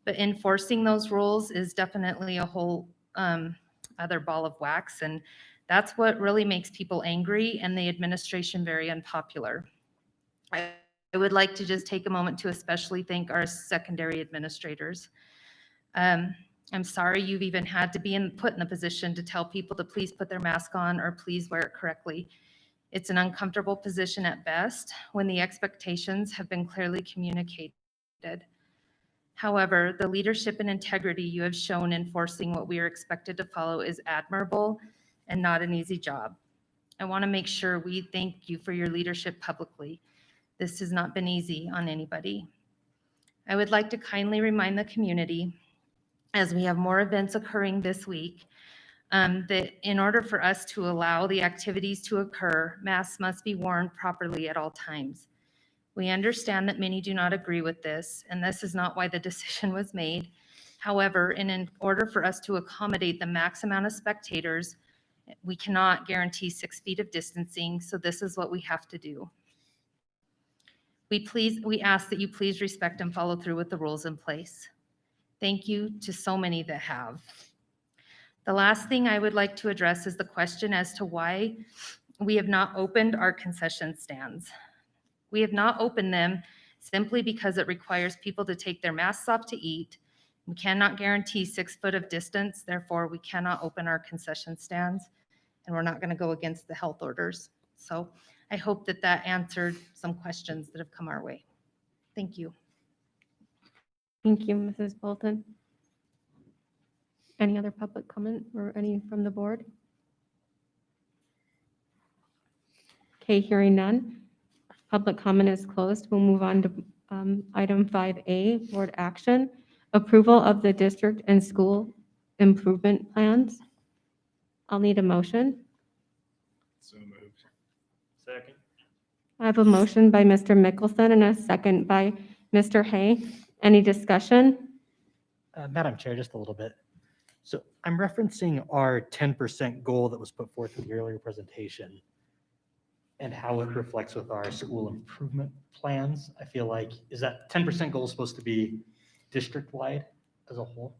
But enforcing those rules is definitely a whole other ball of wax, and that's what really makes people angry and the administration very unpopular. I would like to just take a moment to especially thank our secondary administrators. I'm sorry you've even had to be put in the position to tell people to please put their mask on or please wear it correctly. It's an uncomfortable position at best when the expectations have been clearly communicated. However, the leadership and integrity you have shown in enforcing what we are expected to follow is admirable and not an easy job. I want to make sure we thank you for your leadership publicly. This has not been easy on anybody. I would like to kindly remind the community, as we have more events occurring this week, that in order for us to allow the activities to occur, masks must be worn properly at all times. We understand that many do not agree with this, and this is not why the decision was made. However, in order for us to accommodate the max amount of spectators, we cannot guarantee 6 feet of distancing, so this is what we have to do. We ask that you please respect and follow through with the rules in place. Thank you to so many that have. The last thing I would like to address is the question as to why we have not opened our concession stands. We have not opened them simply because it requires people to take their masks off to eat. We cannot guarantee 6 foot of distance, therefore we cannot open our concession stands, and we're not going to go against the health orders. So I hope that that answered some questions that have come our way. Thank you. Thank you, Mrs. Bolton. Any other public comment or any from the board? Okay, hearing none. Public comment is closed. We'll move on to item 5A, board action. Approval of the district and school improvement plans. I'll need a motion. So moved. Second. I have a motion by Mr. Mickelson and a second by Mr. Hay. Any discussion? Madam Chair, just a little bit. So I'm referencing our 10% goal that was put forth in the earlier presentation and how it reflects with our school improvement plans. I feel like, is that 10% goal supposed to be district-wide as a whole?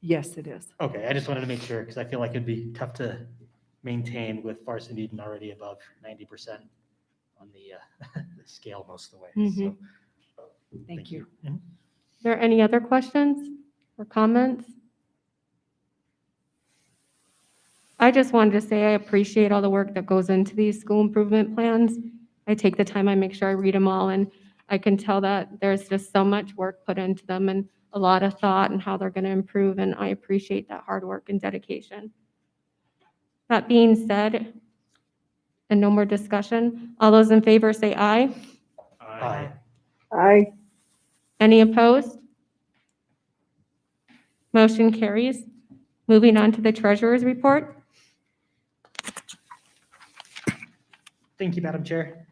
Yes, it is. Okay, I just wanted to make sure because I feel like it'd be tough to maintain with Farson Eden already above 90% on the the scale most of the way. So, Thank you. Mhm. Are there any other questions or comments? I just wanted to say I appreciate all the work that goes into these school improvement plans. I take the time, I make sure I read them all, and I can tell that there's just so much work put into them and a lot of thought and how they're going to improve, and I appreciate that hard work and dedication. That being said, and no more discussion, all those in favor say aye. Aye. Aye. Any opposed? Motion carries. Moving on to the treasurer's report. Thank you, Madam Chair.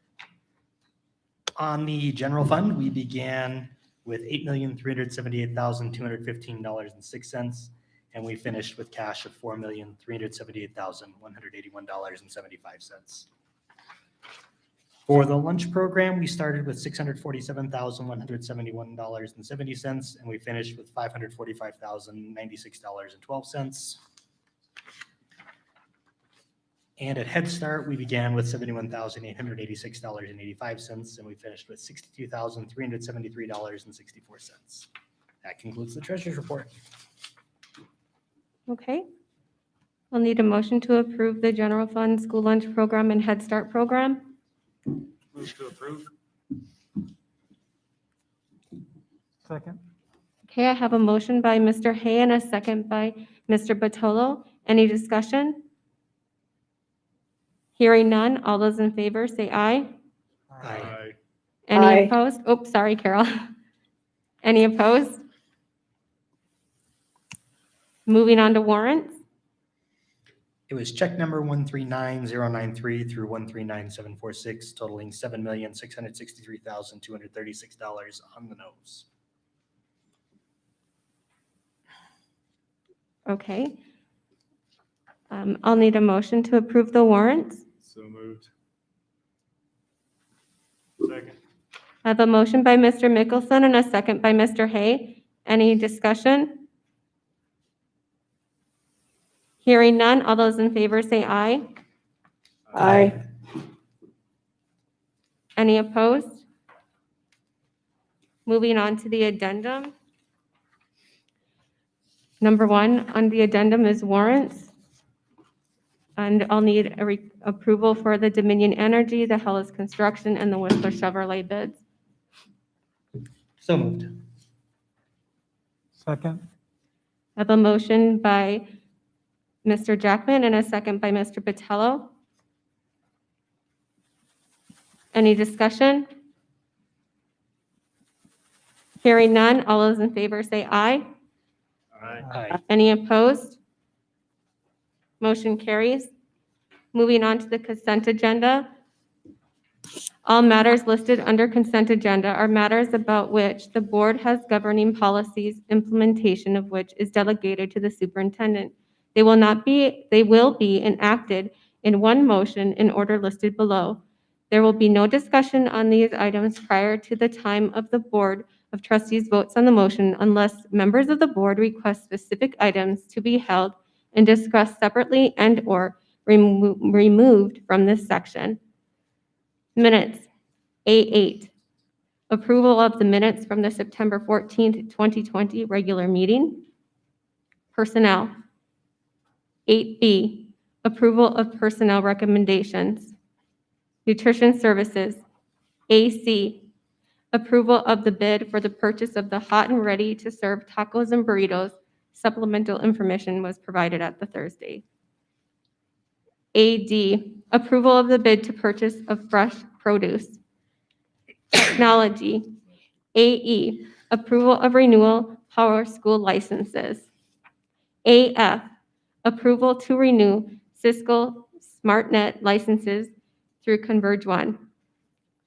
On the general fund, we began with $8,378,215.06, and we finished with cash of $4,378,181.75. For the lunch program, we started with $647,171.70, and we finished with $545,096.12. And at Head Start, we began with $71,886.85, and we finished with $62,373.64. That concludes the treasurer's report. Okay. I'll need a motion to approve the general fund school lunch program and Head Start program. Move to approve. Second. Okay, I have a motion by Mr. Hay and a second by Mr. Batolo. Any discussion? Hearing none, all those in favor say aye. Aye. Any Aye. opposed? Oh, sorry, Carol. Any opposed? Moving on to warrants. It was check number 139093 through 139746, totaling $7,663,236 on the nose. Okay. I'll need a motion to approve the warrants. So moved. Second. I have a motion by Mr. Mickelson and a second by Mr. Hay. Any discussion? Hearing none, all those in favor say aye. Aye. Any opposed? Moving on to the addendum. Number one on the addendum is warrants. And I'll need approval for the Dominion Energy, the Hellas Construction, and the Whistler Chevrolet bids. So moved. Second. I have a motion by Mr. Jackman and a second by Mr. Patello. Any discussion? Hearing none, all those in favor say aye. Aye. Any opposed? Motion carries. Moving on to the consent agenda. All matters listed under consent agenda are matters about which the board has governing policies, implementation of which is delegated to the superintendent. They will be enacted in one motion in order listed below. There will be no discussion on these items prior to the time of the Board of Trustees votes on the motion unless members of the board request specific items to be held and discussed separately and/or removed from this section. Minutes. A8, approval of the minutes from the September 14th, 2020 regular meeting. Personnel. 8B, approval of personnel recommendations. Nutrition services. AC, approval of the bid for the purchase of the hot and ready to serve tacos and burritos. Supplemental information was provided at the Thursday. AD, approval of the bid to purchase of fresh produce. Technology. AE, approval of renewal Power School licenses. AF, approval to renew Cisco SmartNet licenses through Converge One.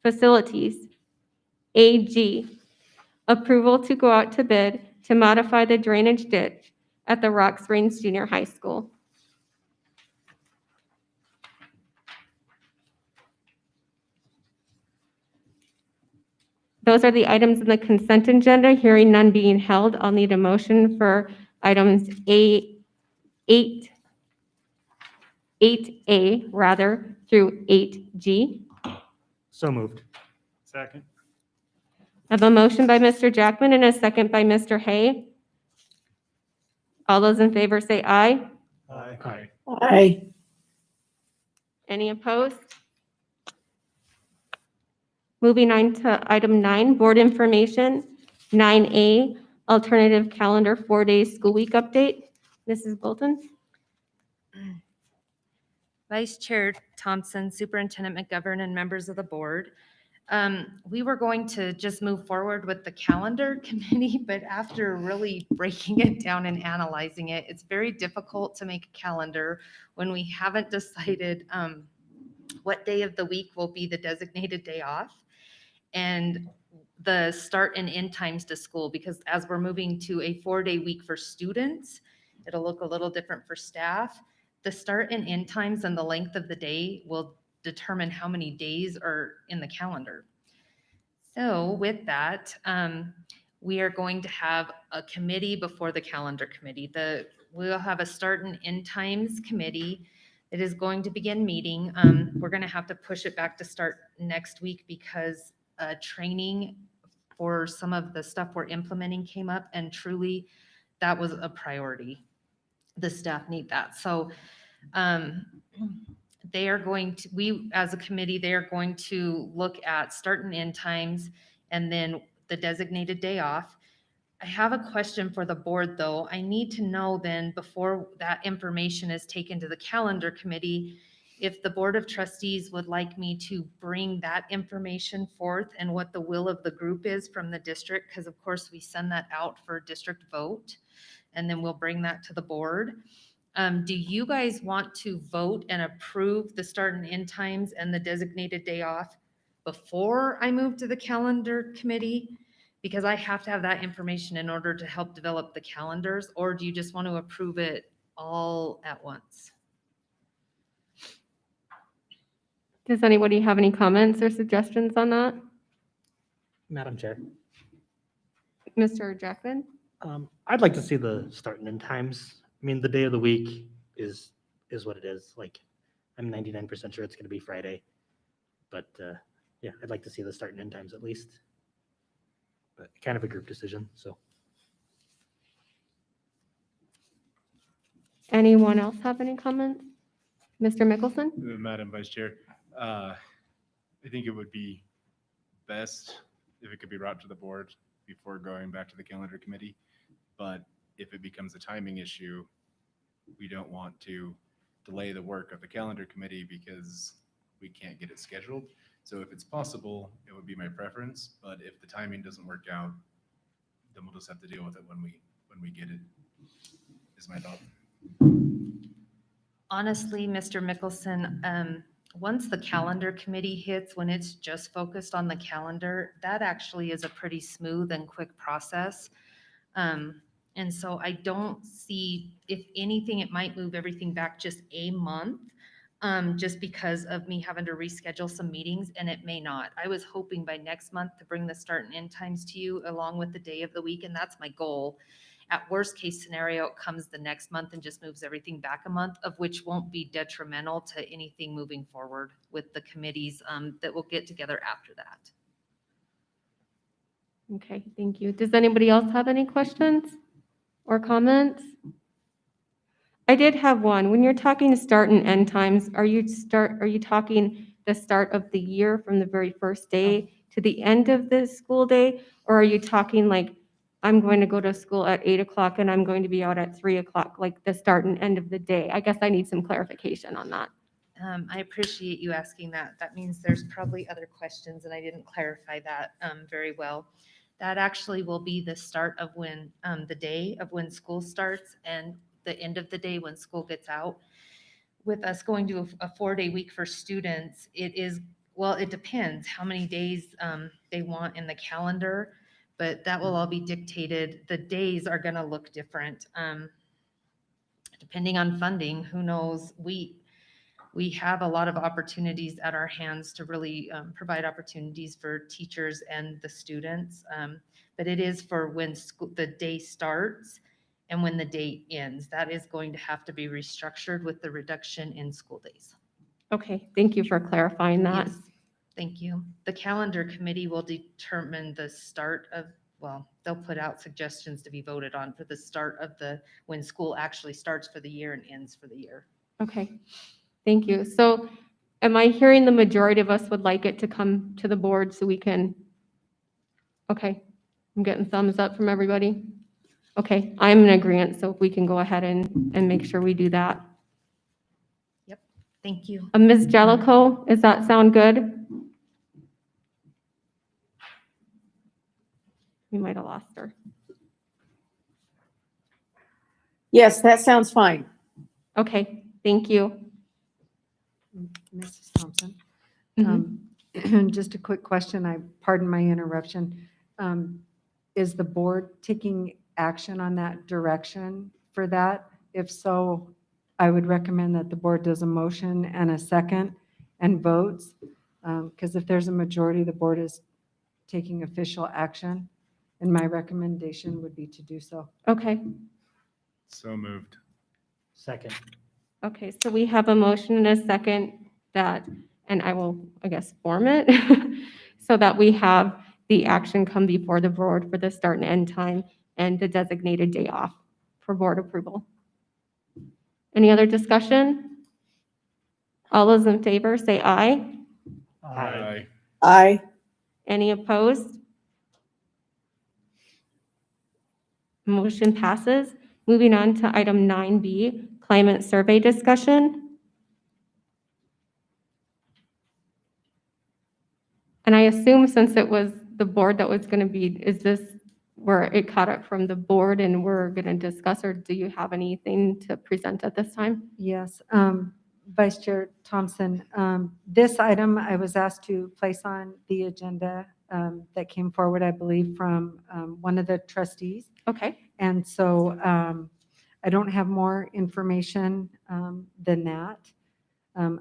Facilities. AG, approval to go out to bid to modify the drainage ditch at the Rock Springs Junior High School. Those are the items in the consent agenda. Hearing none being held, I'll need a motion for items A8, 8A rather, through 8G. So moved. Second. I have a motion by Mr. Jackman and a second by Mr. Hay. All those in favor say aye. Aye. Aye. Any opposed? Moving on to item 9, board information. 9A, alternative calendar 4-day school week update. Mrs. Bolton? Vice Chair Thompson, Superintendent McGovern, and members of the board. We were going to just move forward with the calendar committee, but after really breaking it down and analyzing it, it's very difficult to make a calendar when we haven't decided what day of the week will be the designated day off and the start and end times to school, because as we're moving to a 4-day week for students, it'll look a little different for staff. The start and end times and the length of the day will determine how many days are in the calendar. So with that, we are going to have a committee before the calendar committee. We'll have a start and end times committee that is going to begin meeting. We're going to have to push it back to start next week because training for some of the stuff we're implementing came up, and truly that was a priority. The staff need that. So they are going to, we as a committee, they are going to look at start and end times and then the designated day off. I have a question for the board though. I need to know then before that information is taken to the calendar committee, if the Board of Trustees would like me to bring that information forth and what the will of the group is from the district, because of course we send that out for district vote and then we'll bring that to the board. Do you guys want to vote and approve the start and end times and the designated day off before I move to the calendar committee? Because I have to have that information in order to help develop the calendars, or do you just want to approve it all at once? Does anybody have any comments or suggestions on that? Madam Chair, Mr. Jackman? I'd like to see the start and end times. I mean, the day of the week is what it is. Like, I'm 99% sure it's going to be Friday. But yeah, I'd like to see the start and end times at least. But kind of a group decision, so. Anyone else have any comments? Mr. Mickelson? Madam Vice Chair, I think it would be best if it could be brought to the board before going back to the calendar committee. But if it becomes a timing issue, we don't want to delay the work of the calendar committee because we can't get it scheduled. So if it's possible, it would be my preference. But if the timing doesn't work out, then we'll just have to deal with it when we get it, is my thought. Honestly, Mr. Mickelson, once the calendar committee hits, when it's just focused on the calendar, that actually is a pretty smooth and quick process. And so I don't see, if anything, it might move everything back just a month, just because of me having to reschedule some meetings, and it may not. I was hoping by next month to bring the start and end times to you along with the day of the week, and that's my goal. At worst case scenario, it comes the next month and just moves everything back a month, of which won't be detrimental to anything moving forward with the committees that will get together after that. Okay, thank you. Does anybody else have any questions or comments? I did have one. When you're talking start and end times, are you talking the start of the year from the very first day to the end of the school day? Or are you talking like, I'm going to go to school at 8 o'clock and I'm going to be out at 3 o'clock, like the start and end of the day? I guess I need some clarification on that. I appreciate you asking that. That means there's probably other questions and I didn't clarify that very well. That actually will be the start of when, the day of when school starts and the end of the day when school gets out. With us going to a 4-day week for students, it is, well, it depends how many days they want in the calendar, but that will all be dictated. The days are gonna look different. Depending on funding, who knows? We have a lot of opportunities at our hands to really provide opportunities for teachers and the students. But it is for when the day starts and when the day ends. That is going to have to be restructured with the reduction in school days. Okay, thank you for clarifying that. Yes, thank you. The calendar committee will determine the start of, well, they'll put out suggestions to be voted on for the start of when school actually starts for the year and ends for the year. Okay, thank you. So am I hearing the majority of us would like it to come to the board so we can? Okay, I'm getting thumbs up from everybody. Okay, I'm in agreement, so if we can go ahead and make sure we do that. Thank you. Ms. Jellicoe, does that sound good? We might have lost her. Yes, that sounds fine. Okay, thank you. Mrs. Thompson? Mhm. Just a quick question, pardon my interruption. Is the board taking action on that direction for that? If so, I would recommend that the board does a motion and a second and votes. Because if there's a majority, the board is taking official action. And my recommendation would be to do so. Okay, So moved. Second. okay, so we have a motion and a second that, and I will, I guess, form it so that we have the action come before the board for the start and end time and the designated day off for board approval. Any other discussion? All those in favor say aye. Aye. Aye. Any opposed? Motion passes. Moving on to item 9B, climate survey discussion. And I assume since it was the board that was going to be, is this where it caught up from the board and we're going to discuss, or do you have anything to present at this time? Yes, Vice Chair Thompson, this item I was asked to place on the agenda that came forward, I believe, from one of the trustees. Okay, And so I don't have more information than that,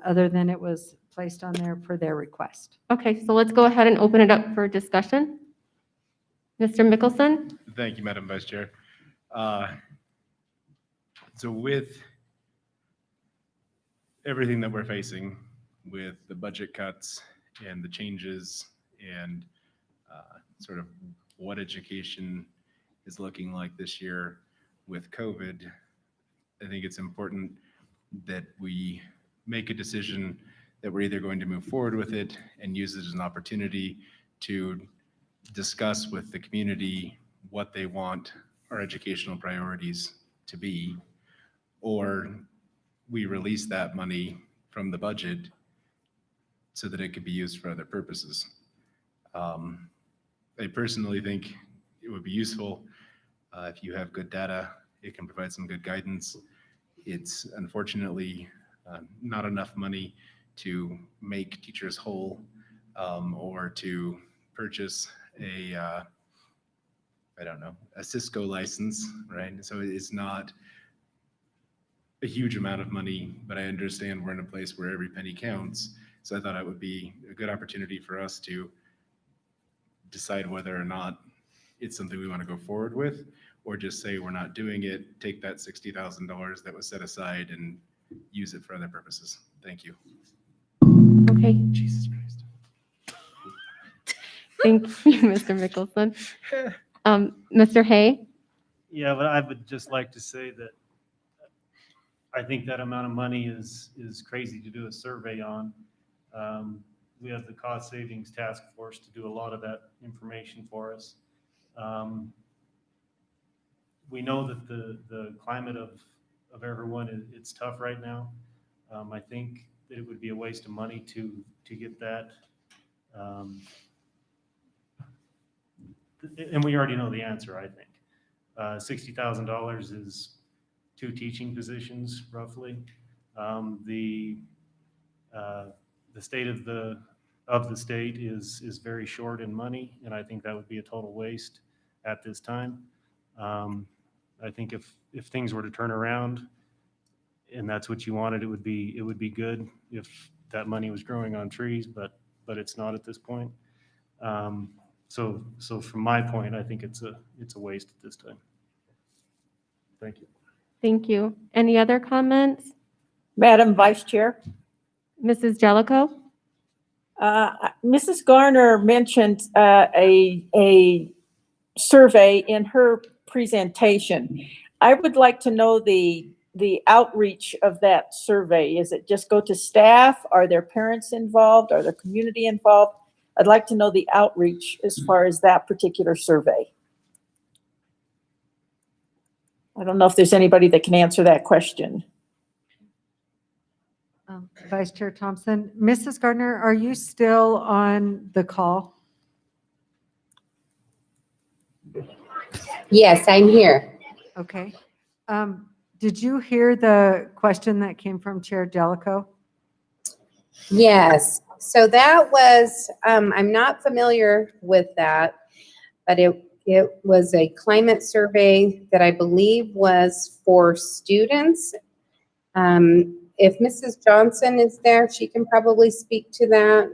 other than it was placed on there per their request. okay, so let's go ahead and open it up for discussion. Mr. Mickelson? Thank you, Madam Vice Chair. So with everything that we're facing with the budget cuts and the changes and sort of what education is looking like this year with COVID, I think it's important that we make a decision that we're either going to move forward with it and use it as an opportunity to discuss with the community what they want our educational priorities to be, or we release that money from the budget so that it could be used for other purposes. I personally think would be useful. If you have good data, it can provide some good guidance. It's unfortunately not enough money to make teachers whole or to purchase a I don't know, a Cisco license, right? So it's not a huge amount of money, but I understand we're in a place where every penny counts. So I thought it would be a good opportunity for us to decide whether or not it's something we want to go forward with, or just say we're not doing it, take that $60,000 that was set aside and use it for other purposes. Thank you. Okay, Jesus Christ. thank you, Mr. Mickelson. Mr. Hay? Yeah, but I would just like to say that I think that amount of money is crazy to do a survey on. We have the cost savings task force to do a lot of that information for us. We know that the climate of everyone, it's tough right now. I think that it would be a waste of money to get that. And we already know the answer, I think. $60,000 is 2 teaching positions, roughly. The state of the state is very short in money, and I think that would be a total waste at this time. I think if things were to turn around and that's what you wanted, it would be good if that money was growing on trees, but it's not at this point. So from my point, I think it's a waste at this time. Thank you. Thank you. Any other comments? Madam Vice Chair, Mrs. Jellicoe? Mrs. Garner mentioned a survey in her presentation. I would like to know the outreach of that survey. Is it just go to staff? Are there parents involved? Are there community involved? I'd like to know the outreach as far as that particular survey. I don't know if there's anybody that can answer that question. Vice Chair Thompson, Mrs. Gardner, are you still on the call? Yes, I'm here. Okay. Did you hear the question that came from Chair Jellicoe? Yes. So that was, I'm not familiar with that, but it was a climate survey that I believe was for students. If Mrs. Johnson is there, she can probably speak to that.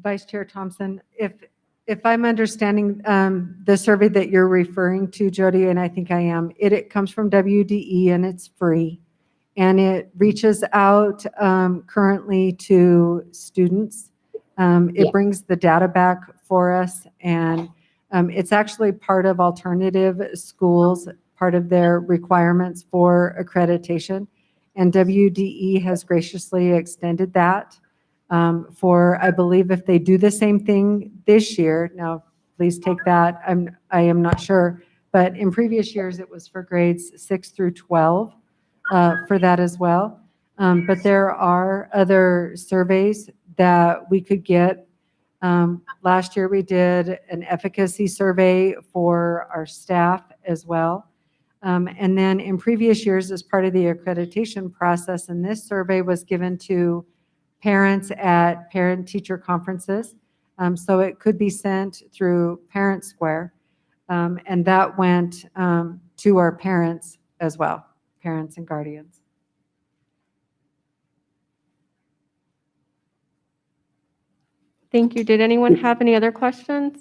Vice Chair Thompson, if I'm understanding the survey that you're referring to, Jody, and I think I am, it comes from WDE and it's free. And it reaches out currently to students. It brings the data back for us, and it's actually part of alternative schools, part of their requirements for accreditation. And WDE has graciously extended that for, I believe, if they do the same thing this year. Now, please take that. I am not sure, but in previous years it was for grades 6 through 12. For that as well. But there are other surveys that we could get. Last year we did an efficacy survey for our staff as well. And then in previous years, as part of the accreditation process, and this survey was given to parents at parent-teacher conferences. So it could be sent through Parent Square. And that went to our parents as well. Parents and guardians. Thank you. Did anyone have any other questions?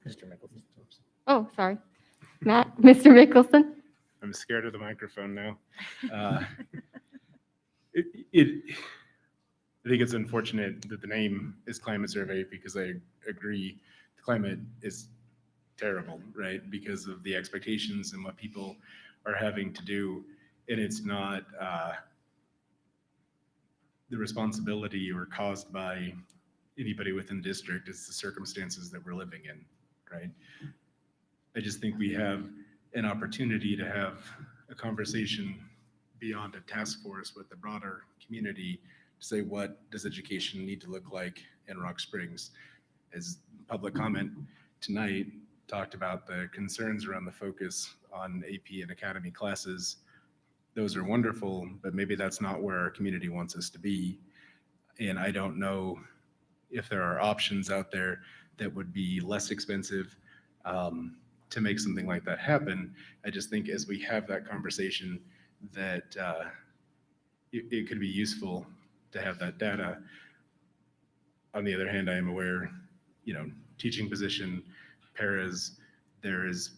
Mr. Mickelson. Oh, sorry. Matt, Mr. Mickelson? I'm scared of the microphone now. I think it's unfortunate that the name is climate survey, because I agree the climate is terrible, right? Because of the expectations and what people are having to do. And it's not the responsibility or caused by anybody within the district. It's the circumstances that we're living in, right? I just think we have an opportunity to have a conversation beyond a task force with the broader community to say, what does education need to look like in Rock Springs? As public comment tonight talked about the concerns around the focus on AP and academy classes. Those are wonderful, but maybe that's not where our community wants us to be. And I don't know if there are options out there that would be less expensive to make something like that happen. I just think as we have that conversation that it could be useful to have that data. On the other hand, I am aware, teaching position, paras, there is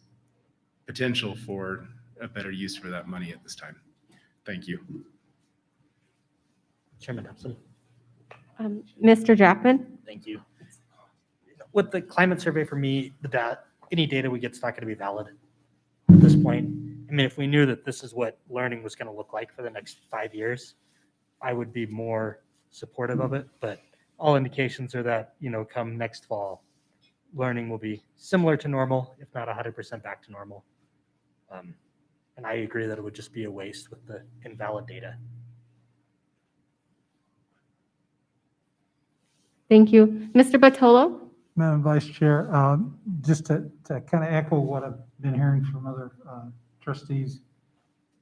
potential for a better use for that money at this time. Thank you. Chairman Thompson. Mr. Jackman? Thank you. With the climate survey, for me, any data we get is not going to be valid at this point. I mean, if we knew that this is what learning was going to look like for the next 5 years, I would be more supportive of it. But all indications are that, come next fall, learning will be similar to normal, if not 100% back to normal. And I agree that it would just be a waste with the invalid data. Thank you. Mr. Batolo? Madam Vice Chair, just to kind of echo what I've been hearing from other trustees,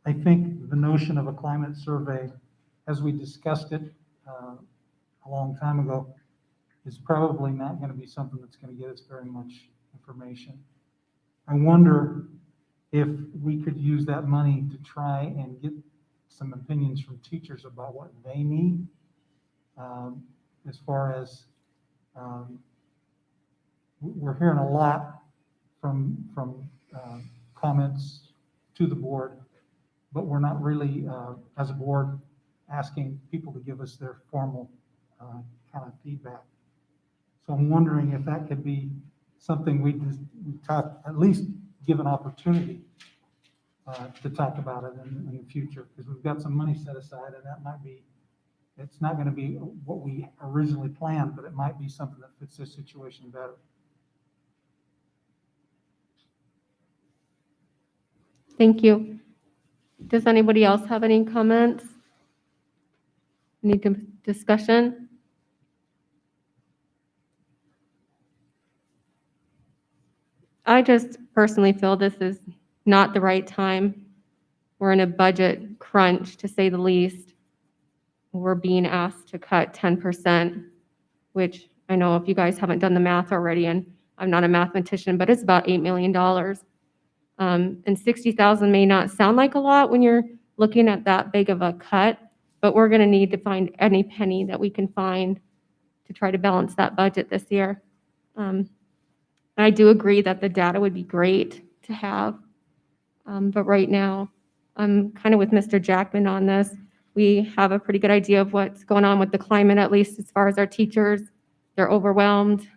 I think the notion of a climate survey, as we discussed it a long time ago, is probably not going to be something that's going to get us very much information. I wonder if we could use that money to try and get some opinions from teachers about what they need, as far as we're hearing a lot from comments to the board, but we're not really, as a board, asking people to give us their formal kind of feedback. So I'm wondering if that could be something we talk, at least give an opportunity to talk about it in the future, because we've got some money set aside, and that might be, it's not going to be what we originally planned, but it might be something that fits this situation better. Thank you. Does anybody else have any comments? Any discussion? I just personally feel this is not the right time. We're in a budget crunch, to say the least. We're being asked to cut 10%, which I know if you guys haven't done the math already, and I'm not a mathematician, but it's about $8 million. And 60,000 may not sound like a lot when you're looking at that big of a cut, but we're going to need to find any penny that we can find to try to balance that budget this year. I do agree that the data would be great to have, but right now, I'm kind of with Mr. Jackman on this. We have a pretty good idea of what's going on with the climate, at least as far as our teachers. They're overwhelmed.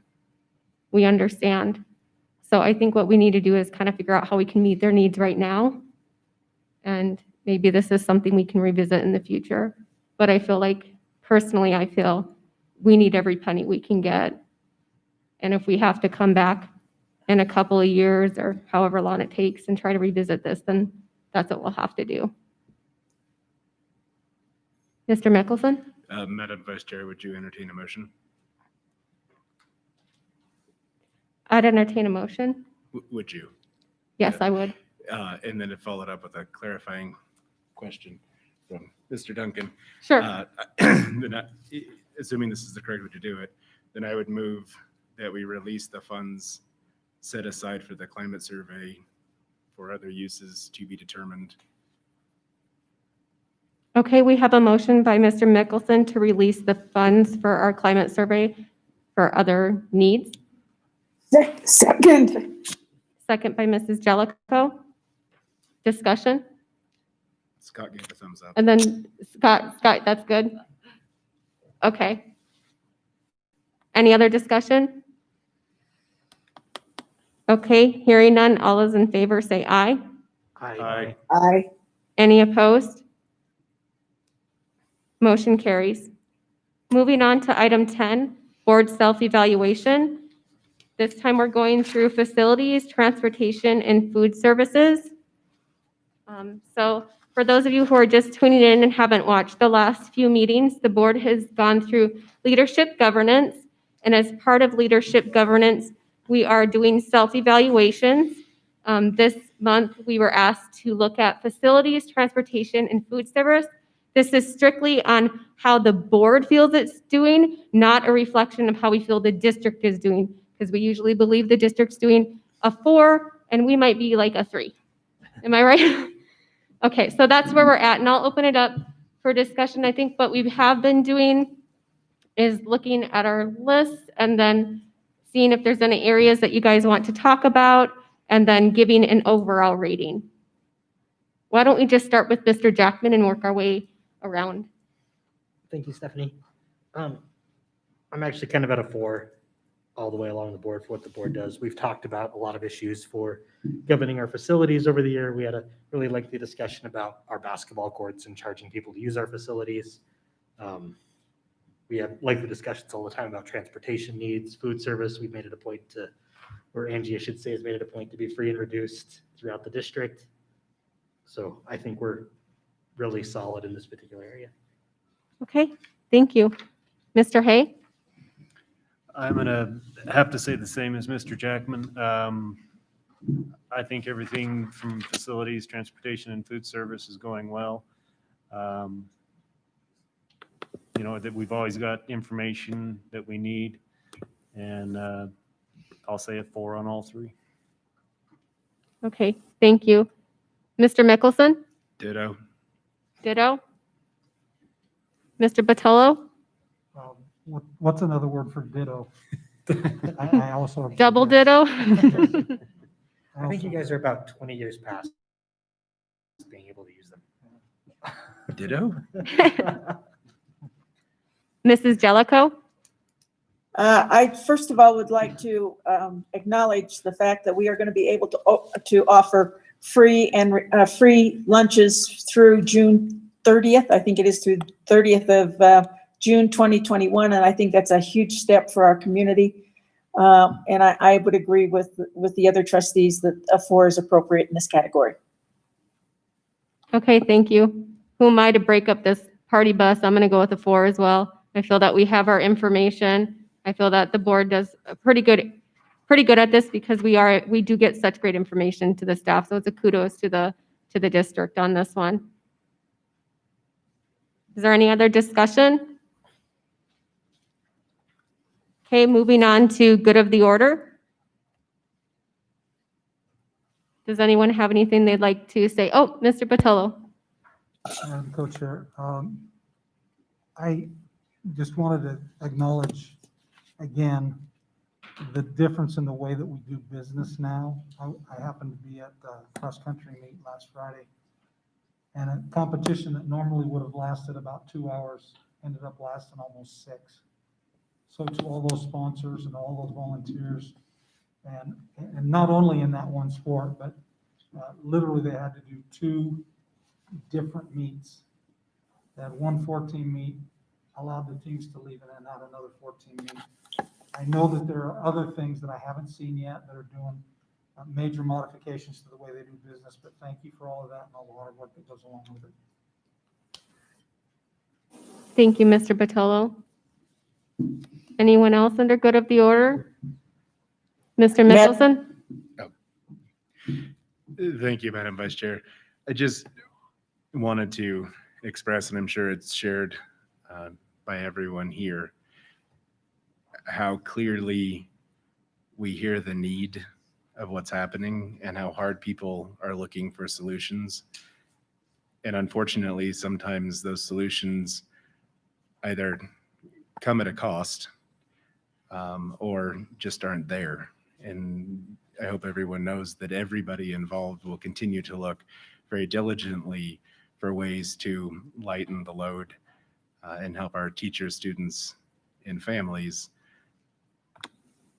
We understand. So I think what we need to do is kind of figure out how we can meet their needs right now. And maybe this is something we can revisit in the future. But I feel like, personally, I feel we need every penny we can get. And if we have to come back in a couple of years or however long it takes and try to revisit this, then that's what we'll have to do. Mr. Mickelson? Madam Vice Chair, would you entertain a motion? I'd entertain a motion. Would you? Yes, I would. And then to follow it up with a clarifying question from Mr. Duncan. Sure. Then assuming this is the correct way to do it, then I would move that we release the funds set aside for the climate survey for other uses to be determined. Okay, we have a motion by Mr. Mickelson to release the funds for our climate survey for other needs. Second. Second by Mrs. Jellicoe. Discussion? Scott gave a thumbs up. And then Scott, that's good? Okay. Any other discussion? Okay, hearing none, all those in favor say aye. Aye. Aye. Any opposed? Motion carries. Moving on to item 10, board self-evaluation. This time we're going through facilities, transportation, and food services. So For those of you who are just tuning in and haven't watched the last few meetings, the board has gone through leadership governance. And as part of leadership governance, we are doing self-evaluations. This month, we were asked to look at facilities, transportation, and food service. This is strictly on how the board feels it's doing, not a reflection of how we feel the district is doing, because we usually believe the district's doing a 4, and we might be like a 3. Am I right? Okay, so that's where we're at, and I'll open it up for discussion. I think what we have been doing is looking at our list and then seeing if there's any areas that you guys want to talk about, and then giving an overall rating. Why don't we just start with Mr. Jackman and work our way around? Thank you, Stephanie. I'm actually kind of at a 4 all the way along the board for what the board does. We've talked about a lot of issues for governing our facilities over the year. We had a really lengthy discussion about our basketball courts and charging people to use our facilities. We have lengthy discussions all the time about transportation needs, food service. We've made it a point to, or Angie, I should say, has made it a point to be free and reduced throughout the district. So I think we're really solid in this particular area. Okay, thank you. Mr. Hay? I'm gonna have to say the same as Mr. Jackman. I think everything from facilities, transportation, and food service is going well. You know, that we've always got information that we need, and I'll say a 4 on all 3. Okay, thank you. Mr. Mickelson? Ditto. Ditto? Mr. Botello? What's another word for ditto? I also. Double ditto? I think you guys are about 20 years past being able to use them. Ditto? Mrs. Jellicoe? I first of all would like to acknowledge the fact that we are going to be able to offer free lunches through June 30th. I think it is through 30th of June 2021, and I think that's a huge step for our community. And I would agree with the other trustees that a 4 is appropriate in this category. Okay, thank you. Who am I to break up this party bus? I'm going to go with a 4 as well. I feel that we have our information. I feel that the board does pretty good at this because we do get such great information to the staff. So it's a kudos to the district on this one. Is there any other discussion? Okay, moving on to good of the order. Does anyone have anything they'd like to say? Oh, Mr. Botello. Madam Co-Chair, I just wanted to acknowledge again the difference in the way that we do business now. I happened to be at the cross-country meet last Friday, and a competition that normally would have lasted about 2 hours ended up lasting almost 6. So to all those sponsors and all those volunteers, and not only in that one sport, but literally they had to do 2 different meets. They had one 14 meet, allowed the teams to leave, and then had another 14 meet. I know that there are other things that I haven't seen yet that are doing major modifications to the way they do business, but thank you for all of that and all the hard work that goes along with it. Thank you, Mr. Botello. Anyone else under good of the order? Mr. Mickelson? Thank you, Madam Vice Chair. I just wanted to express, and I'm sure it's shared by everyone here, how clearly we hear the need of what's happening and how hard people are looking for solutions. And unfortunately, sometimes those solutions either come at a cost or just aren't there. And I hope everyone knows that everybody involved will continue to look very diligently for ways to lighten the load and help our teachers, students, and families.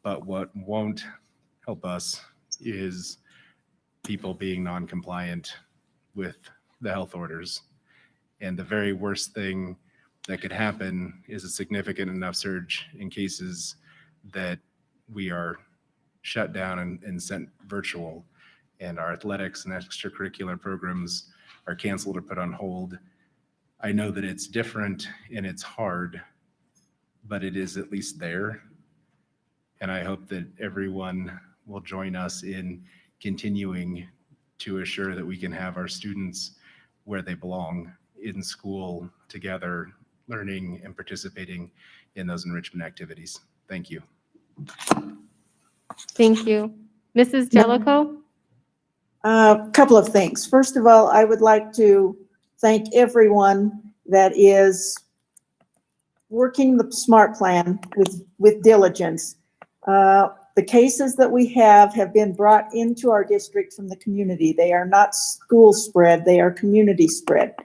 But what won't help us is people being non-compliant with the health orders. And the very worst thing that could happen is a significant enough surge in cases that we are shut down and sent virtual, and our athletics and extracurricular programs are canceled or put on hold. I know that it's different and it's hard, but it is at least there. And I hope that everyone will join us in continuing to assure that we can have our students where they belong, in school, together, learning and participating in those enrichment activities. Thank you. Thank you. Mrs. Jellicoe? A couple of things. First of all, I would like to thank everyone that is working the SMART plan with diligence. The cases that we have been brought into our district from the community. They are not school spread, they are community spread.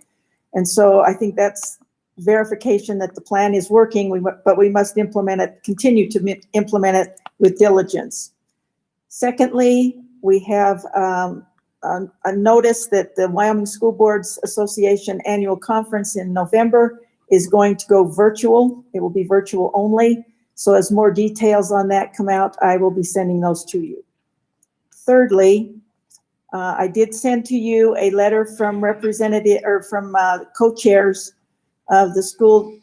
And so I think that's verification that the plan is working, but we must implement it, continue to implement it with diligence. Secondly, we have a notice that the Wyoming School Boards Association annual conference in November is going to go virtual. It will be virtual only. So as more details on that come out, I will be sending those to you. Thirdly, I did send to you a letter from co-chairs of the school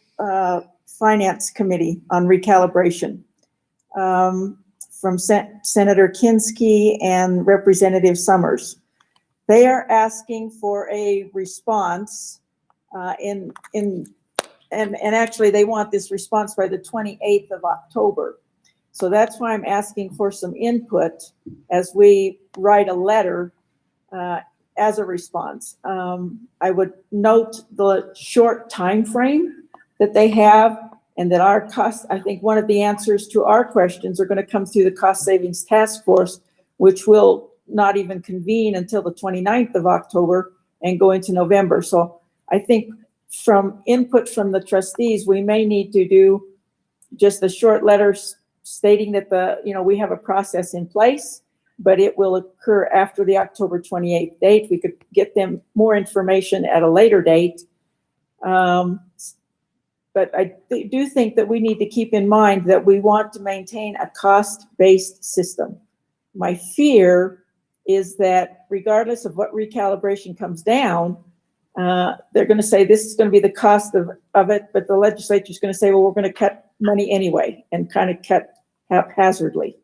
finance committee on recalibration, from Senator Kinski and Representative Summers. They are asking for a response and actually they want this response by the 28th of October. So that's why I'm asking for some input as we write a letter as a response. I would note the short time frame that they have, and that our cost, I think one of the answers to our questions are going to come through the cost savings task force, which will not even convene until the 29th of October and go into November. So I think from input from the trustees, we may need to do just a short letter stating that we have a process in place, but it will occur after the October 28th date. We could get them more information at a later date. But I do think that we need to keep in mind that we want to maintain a cost-based system. My fear is that regardless of what recalibration comes down, they're going to say this is going to be the cost of it, but the legislature is going to say, well, we're going to cut money anyway, and kind of cut haphazardly.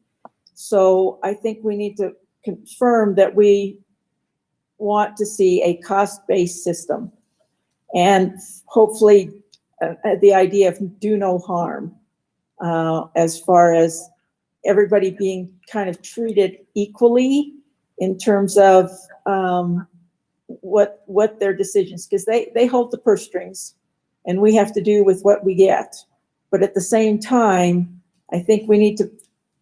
So I think we need to confirm that we want to see a cost-based system, and hopefully the idea of do no harm, as far as everybody being kind of treated equally in terms of what their decisions, because they hold the purse strings and we have to do with what we get. But at the same time, I think we need to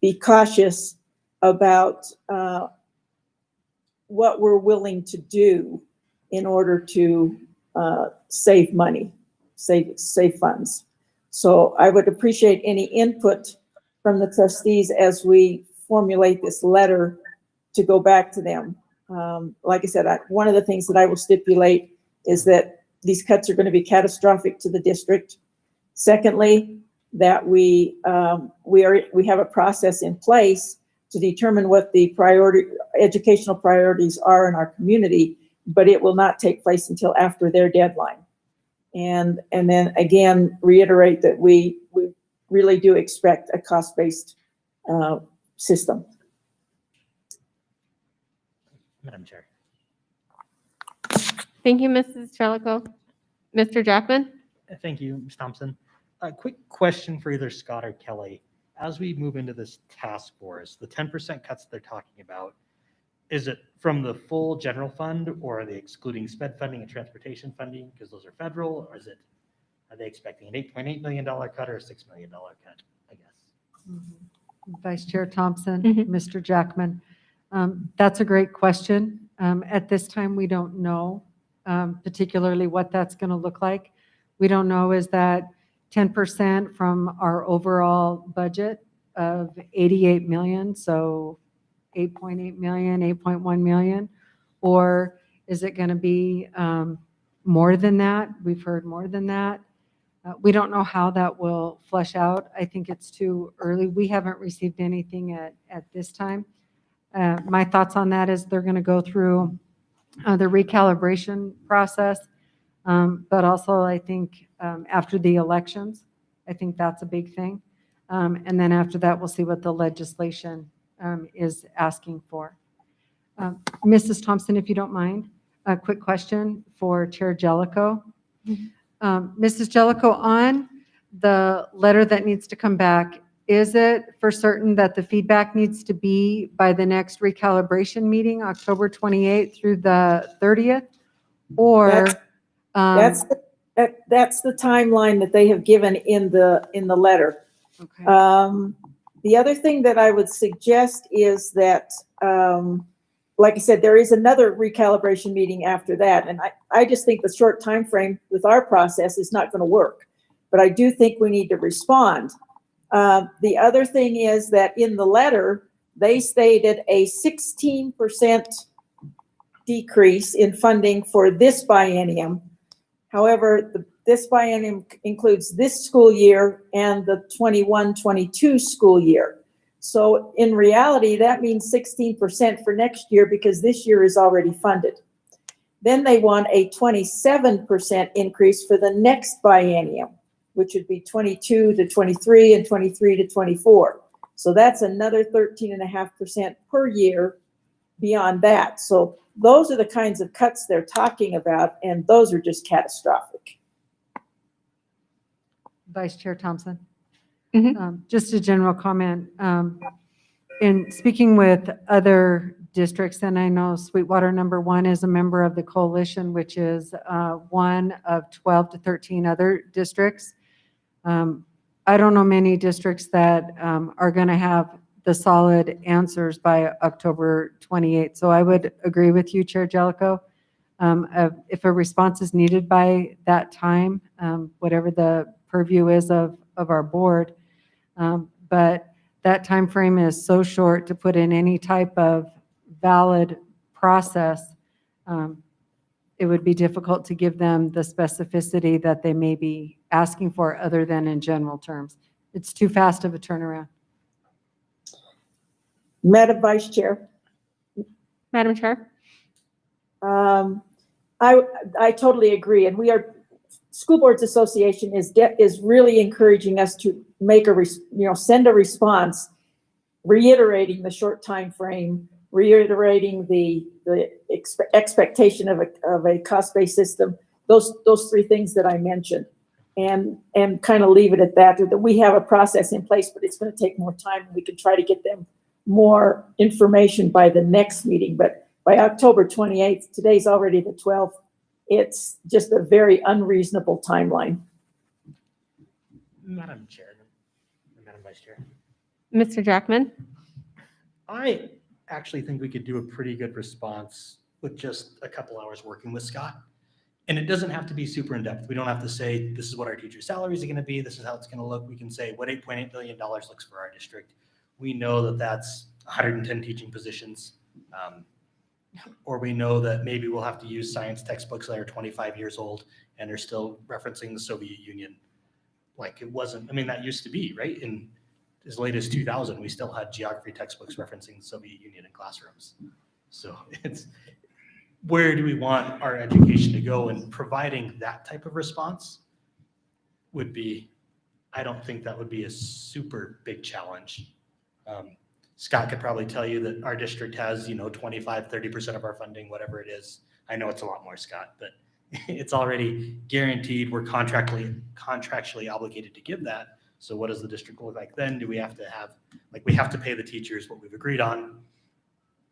be cautious about what we're willing to do in order to save money, save funds. So I would appreciate any input from the trustees as we formulate this letter to go back to them. Like I said, one of the things that I will stipulate is that these cuts are going to be catastrophic to the district. Secondly, that we have a process in place to determine what the educational priorities are in our community, but it will not take place until after their deadline. And then again, reiterate that we really do expect a cost-based system. Madam Chair. Thank you, Mrs. Jellicoe. Mr. Jackman? Thank you, Ms. Thompson. A quick question for either Scott or Kelly. As we move into this task force, the 10% cuts they're talking about, is it from the full general fund, or are they excluding sped funding and transportation funding because those are federal, or are they expecting an $8.8 million cut or a $6 million cut, I guess? Vice Chair Thompson, Mhm. Mr. Jackman. That's a great question. At this time, we don't know particularly what that's going to look like. We don't know, is that 10% from our overall budget of 88 million, so 8.8 million, 8.1 million, or is it going to be more than that? We've heard more than that. We don't know how that will flesh out. I think it's too early. We haven't received anything at this time. My thoughts on that is they're going to go through the recalibration process. But also, I think after the elections, I think that's a big thing. And then after that, we'll see what the legislation is asking for. Mrs. Thompson, if you don't mind, a quick question for Chair Jellicoe. Mrs. Jellicoe, on the letter that needs to come back, is it for certain that the feedback needs to be by the next recalibration meeting, October 28th through the 30th? Or That's, that's the timeline that they have given in the letter. okay. The other thing that I would suggest is that, like I said, there is another recalibration meeting after that. And I just think the short time frame with our process is not going to work. But I do think we need to respond. The other thing is that in the letter, they stated a 16% decrease in funding for this biennium. However, this biennium includes this school year and the 21-22 school year. So in reality, that means 16% for next year because this year is already funded. Then they want a 27% increase for the next biennium, which would be 22-23 and 23-24. So that's another 13.5% per year beyond that. So those are the kinds of cuts they're talking about, and those are just catastrophic. Vice Chair Thompson. Mhm. Just a general comment. In speaking with other districts, and I know Sweetwater number 1 is a member of the coalition, which is one of 12 to 13 other districts. I don't know many districts that are going to have the solid answers by October 28th. So I would agree with you, Chair Jellicoe. If a response is needed by that time, whatever the purview is of our board, but that time frame is so short to put in any type of valid process, it would be difficult to give them the specificity that they may be asking for other than in general terms. It's too fast of a turnaround. Madam Vice Chair. Madam Chair? I totally agree, and School Boards Association is really encouraging us to make send a response, reiterating the short time frame, reiterating the expectation of a cost-based system. Those 3 things that I mentioned, and kind of leave it at that. That we have a process in place, but it's going to take more time. We can try to get them more information by the next meeting, but by October 28th, today's already the 12th. It's just a very unreasonable timeline. Madam Chair, Madam Vice Chair, Mr. Jackman? I actually think we could do a pretty good response with just a couple hours working with Scott. And it doesn't have to be super in-depth. We don't have to say, this is what our teacher salaries are going to be. This is how it's going to look. We can say what $8.8 billion looks for our district. We know that that's 110 teaching positions. Or we know that maybe we'll have to use science textbooks that are 25 years old and are still referencing the Soviet Union. Like it wasn't, I mean, that used to be, right? In as late as 2000, we still had geography textbooks referencing the Soviet Union in classrooms. So it's, where do we want our education to go? And providing that type of response would be, I don't think that would be a super big challenge. Scott could probably tell you that our district has, 25, 30% of our funding, whatever it is. I know it's a lot more, Scott, but it's already guaranteed. We're contractually obligated to give that. So what does the district look like then? Do we have to have, we have to pay the teachers what we've agreed on.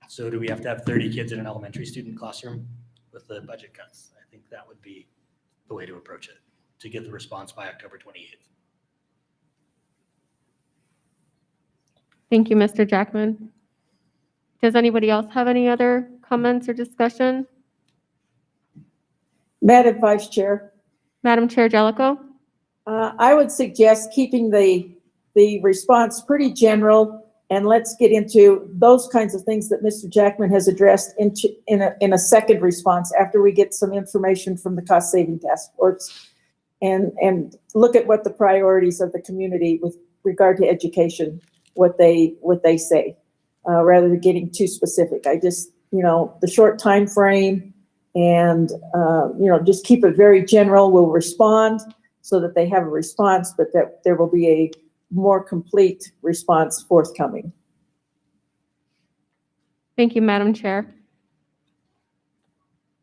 So do we have to have 30 kids in an elementary student classroom with the budget cuts? I think that would be the way to approach it, to get the response by October 28th. Thank you, Mr. Jackman. Does anybody else have any other comments or discussion? Madam Vice Chair. Madam Chair Jellicoe? I would suggest keeping the response pretty general, and let's get into those kinds of things that Mr. Jackman has addressed in a second response after we get some information from the cost saving task force and look at what the priorities of the community with regard to education, what they say, rather than getting too specific. the short time frame, and, just keep it very general. We'll respond so that they have a response, but that there will be a more complete response forthcoming. Thank you, Madam Chair.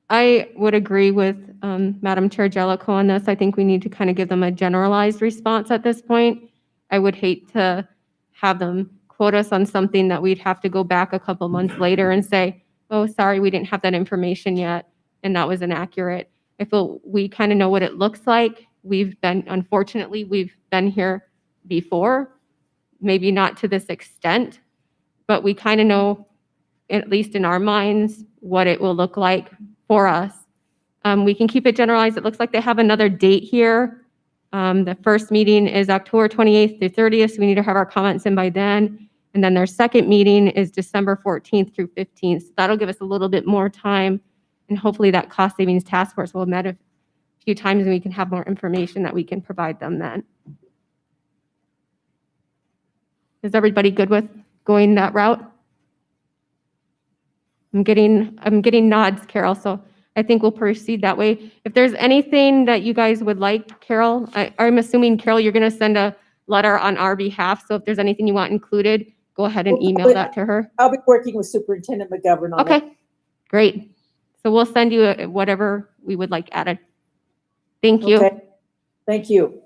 I would agree with Madam Chair Jellicoe on this. I think we need to kind of give them a generalized response at this point. I would hate to have them quote us on something that we'd have to go back a couple months later and say, oh, sorry, we didn't have that information yet, and that was inaccurate. I feel we kind of know what it looks like. Unfortunately, we've been here before, maybe not to this extent, but we kind of know, at least in our minds, what it will look like for us. We can keep it generalized. It looks like they have another date here. The first meeting is October 28th through 30th, so we need to have our comments in by then. And then their second meeting is December 14th through 15th. So that'll give us a little bit more time, and hopefully that cost savings task force will have met a few times and we can have more information that we can provide them then. Is everybody good with going that route? I'm getting nods, Carol, so I think we'll proceed that way. If there's anything that you guys would like, Carol, I'm assuming, Carol, you're going to send a letter on our behalf, so if there's anything you want included, go ahead and email that to her. I'll be working with Superintendent McGovern on it. Okay, great. So we'll send you whatever we would like added. Thank you. Okay. Thank you.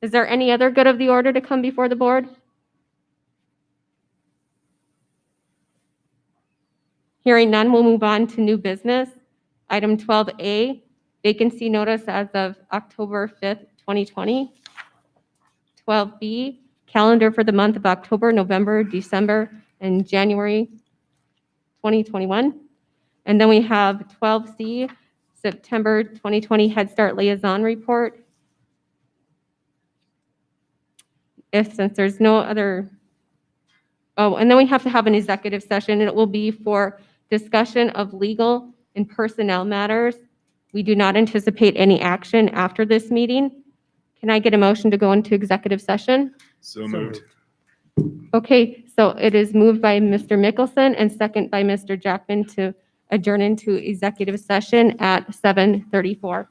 Is there any other good of the order to come before the board? Hearing none, we'll move on to new business. Item 12A, vacancy notice as of October 5th, 2020. 12B, calendar for the month of October, November, December, and January 2021. And then we have 12C, September 2020 Head Start Liaison Report. Since there's no other, and then we have to have an executive session, and it will be for discussion of legal and personnel matters. We do not anticipate any action after this meeting. Can I get a motion to go into executive session? So moved. Okay, so it is moved by Mr. Mickelson and second by Mr. Jackman to adjourn into executive session at 7:34.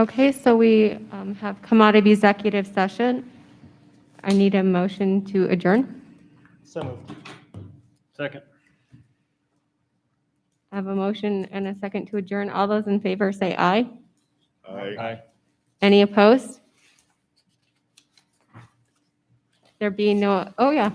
Okay, so we have come out of executive session. I need a motion to adjourn. So moved. Second. I have a motion and a second to adjourn. All those in favor say aye. Aye. Any opposed? There being no, oh yeah,